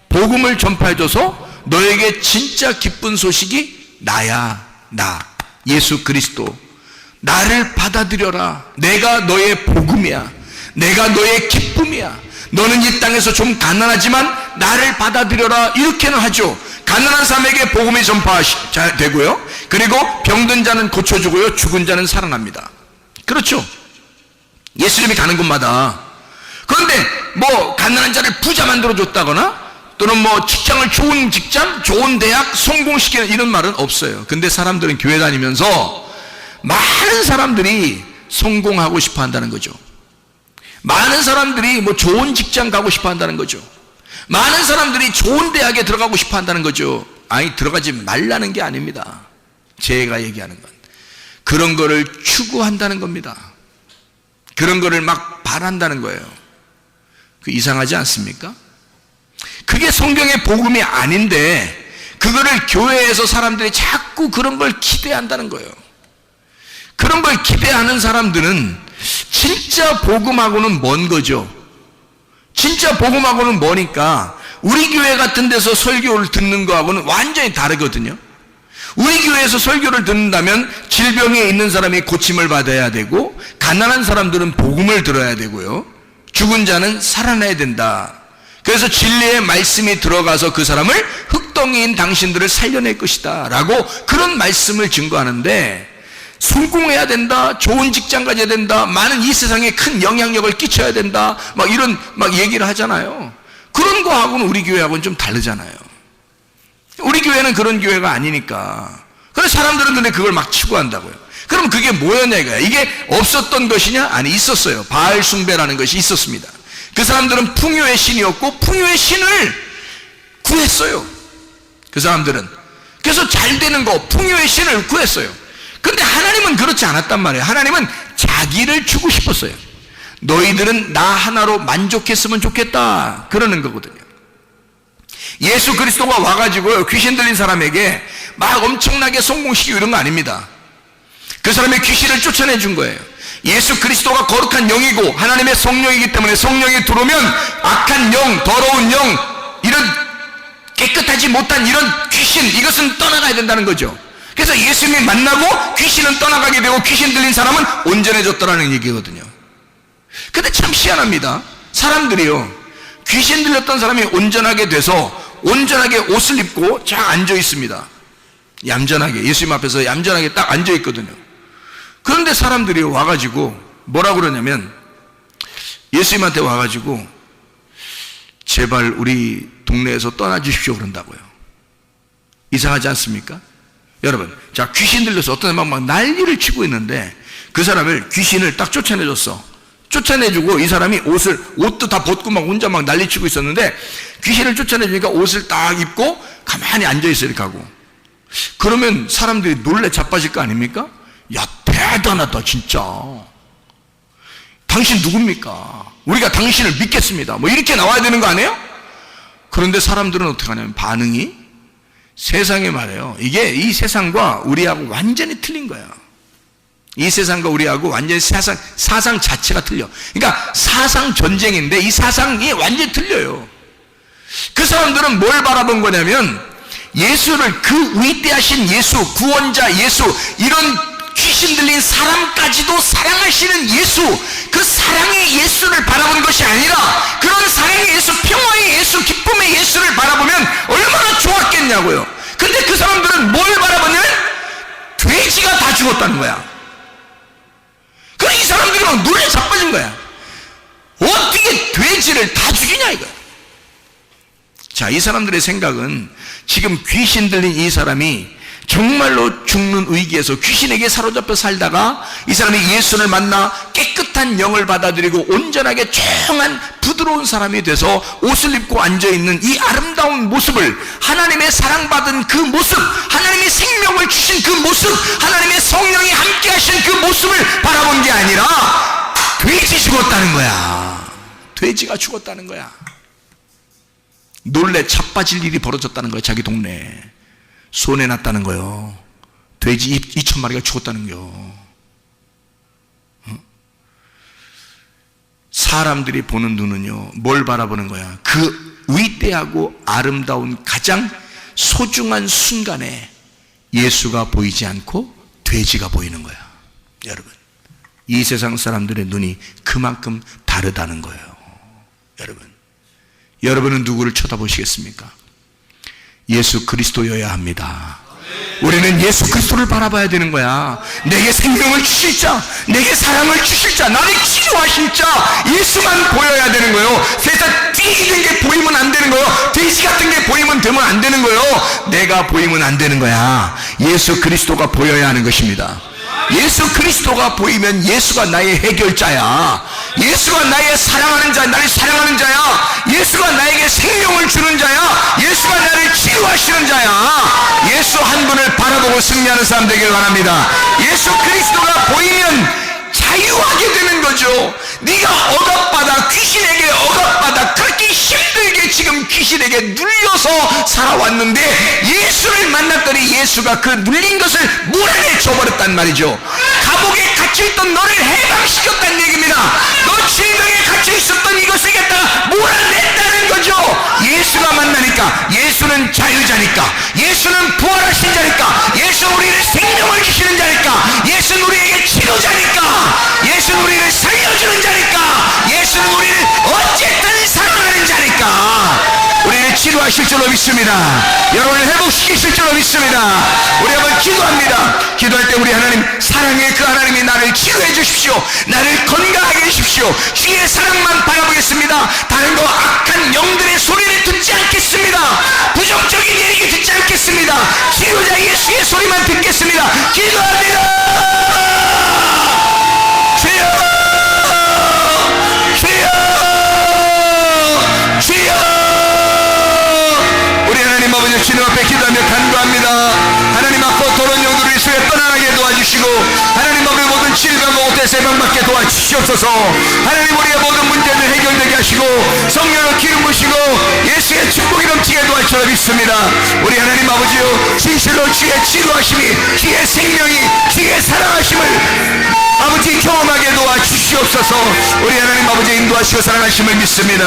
복음을 전파해 줘서 너에게 진짜 기쁜 소식이 나야, 나 예수 그리스도, 나를 받아들여라. 내가 너의 복음이야. 내가 너의 기쁨이야. 너는 이 땅에서 좀 가난하지만 나를 받아들여라. 이렇게는 하죠. 가난한 사람에게 복음이 전파되고요, 그리고 병든 자는 고쳐주고요, 죽은 자는 살아납니다. 그렇죠? 예수님이 가는 곳마다. 그런데 뭐 가난한 자를 부자 만들어줬다거나 또는 뭐 직장을 좋은 직장, 좋은 대학 성공시키는 이런 말은 없어요. 근데 사람들은 교회 다니면서 많은 사람들이 성공하고 싶어 한다는 거죠. 많은 사람들이 뭐 좋은 직장 가고 싶어 한다는 거죠. 많은 사람들이 좋은 대학에 들어가고 싶어 한다는 거죠. 아니, 들어가지 말라는 게 아닙니다. 제가 얘기하는 건 그런 거를 추구한다는 겁니다. 그런 거를 막 바란다는 거예요. 그 이상하지 않습니까? 그게 성경의 복음이 아닌데 그거를 교회에서 사람들이 자꾸 그런 걸 기대한다는 거예요. 그런 걸 기대하는 사람들은 진짜 복음하고는 먼 거죠. 진짜 복음하고는 머니까 우리 교회 같은 데서 설교를 듣는 거하고는 완전히 다르거든요. 우리 교회에서 설교를 듣는다면 질병에 있는 사람이 고침을 받아야 되고 가난한 사람들은 복음을 들어야 되고요, 죽은 자는 살아나야 된다. 그래서 진리의 말씀이 들어가서 그 사람을 흙덩이인 당신들을 살려낼 것이다 라고 그런 말씀을 증거하는데, 성공해야 된다, 좋은 직장 가져야 된다, 많은 이 세상에 큰 영향력을 끼쳐야 된다, 막 이런 막 얘기를 하잖아요. 그런 거하고는 우리 교회하고는 좀 다르잖아요. 우리 교회는 그런 교회가 아니니까. 그래서 사람들은 근데 그걸 막 추구한다고요. 그럼 그게 뭐였냐 이거야. 이게 없었던 것이냐? 아니, 있었어요. 바알 숭배라는 것이 있었습니다. 그 사람들은 풍요의 신이었고 풍요의 신을 구했어요. 그 사람들은. 그래서 잘 되는 거, 풍요의 신을 구했어요. 근데 하나님은 그렇지 않았단 말이에요. 하나님은 자기를 주고 싶었어요. 너희들은 나 하나로 만족했으면 좋겠다, 그러는 거거든요. 예수 그리스도가 와가지고 귀신 들린 사람에게 막 엄청나게 성공시키고 이런 거 아닙니다. 그 사람의 귀신을 쫓아내 준 거예요. 예수 그리스도가 거룩한 영이고 하나님의 성령이기 때문에 성령이 들어오면 악한 영, 더러운 영, 이런 깨끗하지 못한 이런 귀신, 이것은 떠나가야 된다는 거죠. 그래서 예수님이 만나고 귀신은 떠나가게 되고 귀신 들린 사람은 온전해졌더라는 얘기거든요. 근데 참 희한합니다. 사람들이요, 귀신 들렸던 사람이 온전하게 돼서 온전하게 옷을 입고 쫙 앉아 있습니다. 얌전하게, 예수님 앞에서 얌전하게 딱 앉아 있거든요. 그런데 사람들이 와가지고 뭐라고 그러냐면, 예수님한테 와가지고 제발 우리 동네에서 떠나주십시오 그런다고요. 이상하지 않습니까? 여러분, 자, 귀신 들려서 어떤 사람은 막 난리를 치고 있는데 그 사람을, 귀신을 딱 쫓아내줬어. 쫓아내주고 이 사람이 옷도 다 벗고 막 혼자 막 난리치고 있었는데 귀신을 쫓아내주니까 옷을 딱 입고 가만히 앉아있어 이렇게 하고. 그러면 사람들이 놀래 자빠질 거 아닙니까? 야, 대단하다 진짜, 당신 누굽니까? 우리가 당신을 믿겠습니다, 뭐 이렇게 나와야 되는 거 아니에요? 그런데 사람들은 어떻게 하냐면 반응이, 세상에 말해요, 이게 이 세상과 우리하고 완전히 틀린 거야. 이 세상과 우리하고 완전히 사상 자체가 틀려. 그러니까 사상 전쟁인데 이 사상이 완전히 틀려요. 그 사람들은 뭘 바라본 거냐면, 예수를, 그 위대하신 예수, 구원자 예수, 이런 귀신 들린 사람까지도 사랑하시는 예수, 그 사랑의 예수를 바라보는 것이 아니라 그런 사랑의 예수, 평화의 예수, 기쁨의 예수를 바라보면 얼마나 좋았겠냐고요. 근데 그 사람들은 뭘 바라보냐면 돼지가 다 죽었다는 거야. 그래, 이 사람들이 막 놀래 자빠진 거야. 어떻게 돼지를 다 죽이냐 이거야. 자, 이 사람들의 생각은 지금 귀신 들린 이 사람이 정말로 죽는 위기에서 귀신에게 사로잡혀 살다가 이 사람이 예수를 만나 깨끗한 영을 받아들이고 온전하게 조용한 부드러운 사람이 돼서 옷을 입고 앉아있는 이 아름다운 모습을, 하나님의 사랑받은 그 모습, 하나님이 생명을 주신 그 모습, 하나님의 성령이 함께 하신 그 모습을 바라본 게 아니라 돼지 죽었다는 거야. 돼지가 죽었다는 거야. 놀래 자빠질 일이 벌어졌다는 거야. 자기 동네에 손해 났다는 거요. 돼지 2,000마리가 죽었다는 거. 사람들이 보는 눈은요, 뭘 바라보는 거야? 그 위대하고 아름다운 가장 소중한 순간에 예수가 보이지 않고 돼지가 보이는 거야. 여러분, 이 세상 사람들의 눈이 그만큼 다르다는 거예요. 여러분은 누구를 쳐다보시겠습니까? 예수 그리스도여야 합니다. 우리는 예수 그리스도를 바라봐야 되는 거야. 내게 생명을 주실 자, 내게 사랑을 주실 자, 나를 치료하실 자, 예수만 보여야 되는 거예요. 세상 띠기는 게 보이면 안 되는 거예요. 돼지 같은 게 보이면 되면 안 되는 거예요. 내가 보이면 안 되는 거야. 예수 그리스도가 보여야 하는 것입니다. 예수 그리스도가 보이면 예수가 나의 해결자야. 예수가 나의 사랑하는 자, 나를 사랑하는 자야. 예수가 나에게 생명을 주는 자야. 예수가 나를 치유하시는 자야. 예수 한 분을 바라보고 승리하는 사람 되길 바랍니다. 예수 그리스도가 보이면 자유하게 되는 거죠. 네가 억압받아, 귀신에게 억압받아 그렇게 힘들게 지금 귀신에게 눌려서 살아왔는데 예수를 만났더니 예수가 그 눌린 것을 몰아내줘버렸단 말이죠. 감옥에 갇혀있던 너를 해방시켰다는 얘기입니다. 너 질병에 갇혀있었던 이것을 갖다가 몰아냈다는 거죠. 예수가 만나니까, 예수는 자유자니까, 예수는 부활하신 자니까, 예수는 우리를 생명을 주시는 자니까, 예수는 우리에게 치료자니까, 예수는 우리를 살려주는 자니까, 예수는 우리를 어쨌든 사랑하는 자니까 우리를 치료하실 줄로 믿습니다. 여러분을 회복시키실 줄로 믿습니다. 우리 한번 기도합니다. 기도할 때 우리 하나님, 사랑의 그 하나님이 나를 치료해 주십시오. 나를 건강하게 해주십시오. 주의 사랑만 바라보겠습니다. 다른 거 악한 영들의 소리를 듣지 않겠습니다. 부정적인 얘기 듣지 않겠습니다. 치료자 예수의 소리만 듣겠습니다. 기도합니다. 주여, 우리 하나님 아버지 주님 앞에 기도하며 간구합니다. 주시옵소서. 하나님, 우리의 모든 문제를 해결되게 하시고 성령을 기름 부으시고 예수의 축복이 넘치게 도와주시옵소서. 믿습니다. 우리 하나님 아버지요, 진실로 주의 지루하심이, 주의 생명이, 주의 사랑하심을 아버지 경험하게 도와주시옵소서. 우리 하나님 아버지 인도하시고 사랑하심을 믿습니다.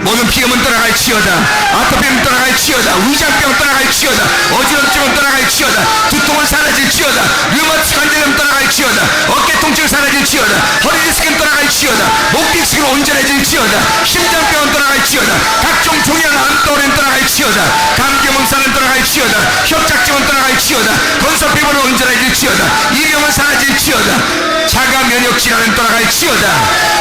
모든 비염은 떠나갈지어다, 아토피는 떠나갈지어다, 위장병 떠나갈지어다, 어지럼증은 떠나갈지어다, 두통은 사라질지어다, 류마티스 관절염 떠나갈지어다, 어깨 통증 사라질지어다, 허리 디스크는 떠나갈지어다, 목 디스크는 온전해질지어다, 심장병은 떠나갈지어다, 각종 종양 암떠는 떠나갈지어다, 감기 몸살은 떠나갈지어다, 협착증은 떠나갈지어다, 건설 피부는 온전해질지어다, 이병은 사라질지어다, 자가 면역 질환은 떠나갈지어다,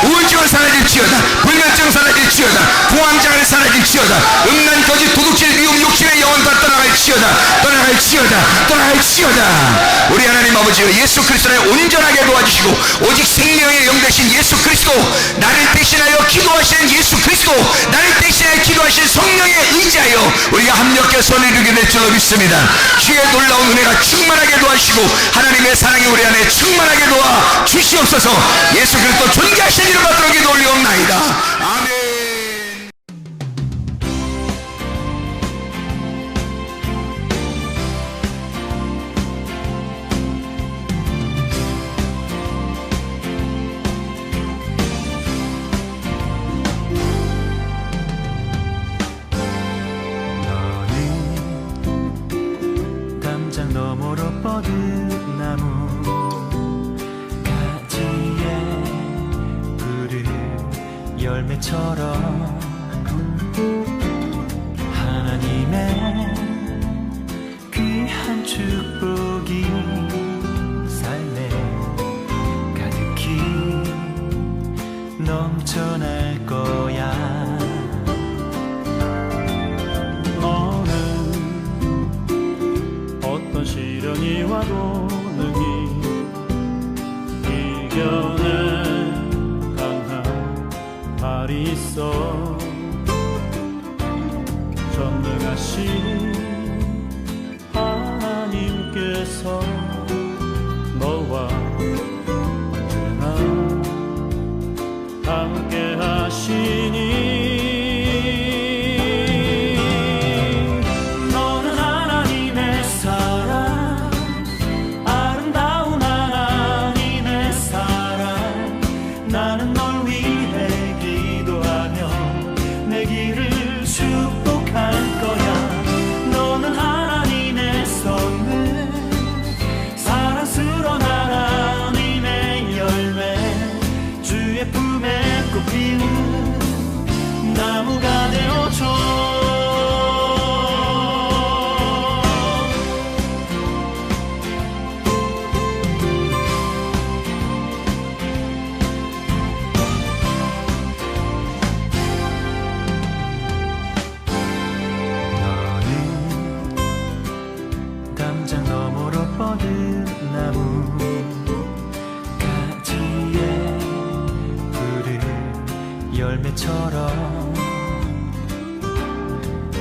우울증은 사라질지어다, 불면증 사라질지어다, 공황장애 사라질지어다, 음란 거짓 도둑질 미움 욕심의 영혼 다 떠나갈지어다, 떠나갈지어다, 떠나갈지어다. 우리 하나님 아버지여, 예수 그리스도를 온전하게 도와주시고 오직 생명의 영 되신 예수 그리스도, 나를 대신하여 기도하시는 예수 그리스도, 나를 대신하여 기도하시는 성령에 의지하여 우리가 합력해 손을 이루게 될 줄로 믿습니다. 주의 놀라운 은혜가 충만하게 도와주시고 하나님의 사랑이 우리 안에 충만하게 도와 주시옵소서. 예수 그리스도 존귀하신 이름 받들어 기도 올리옵나이다. 아멘. 너머로 뻗은 나무 가지에 푸른 열매처럼 하나님의 귀한 축복이 삶에 가득히 넘쳐날 거야. 시련이 와도 능히 이겨낼 강한 발이 있어. 전능하신 하나님께서 너와 언제나 함께 하시니 나무가 되어줘. 너는 담장 너머로 뻗은 나무 가지에 푸른 열매처럼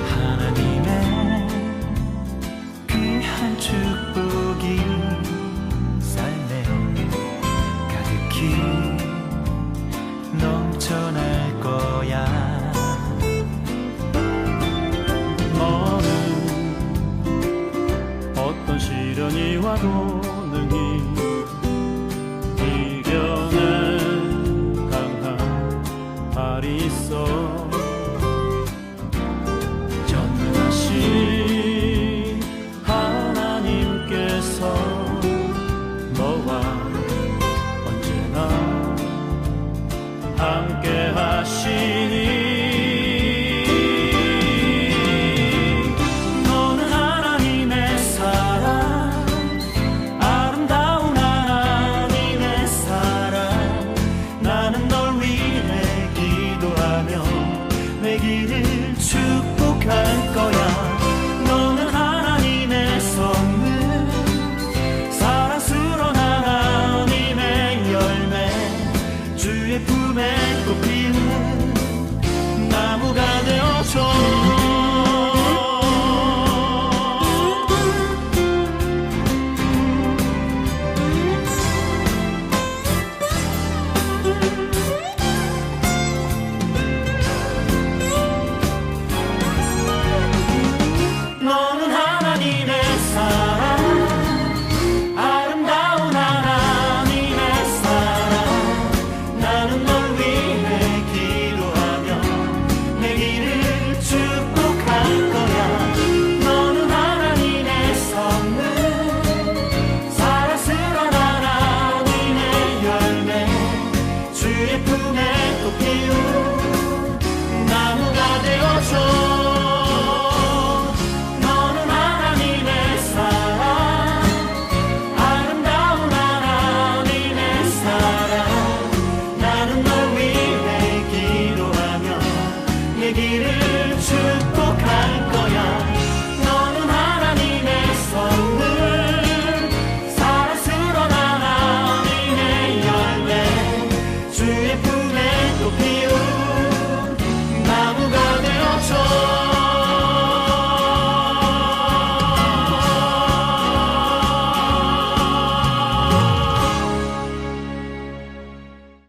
하나님의 귀한 축복이 삶에 가득히 넘쳐날 거야. 너는 어떤 시련이 와도 능히 이겨낼 강한 발이 있어. 전능하신 하나님께서 너와 언제나 함께 하시니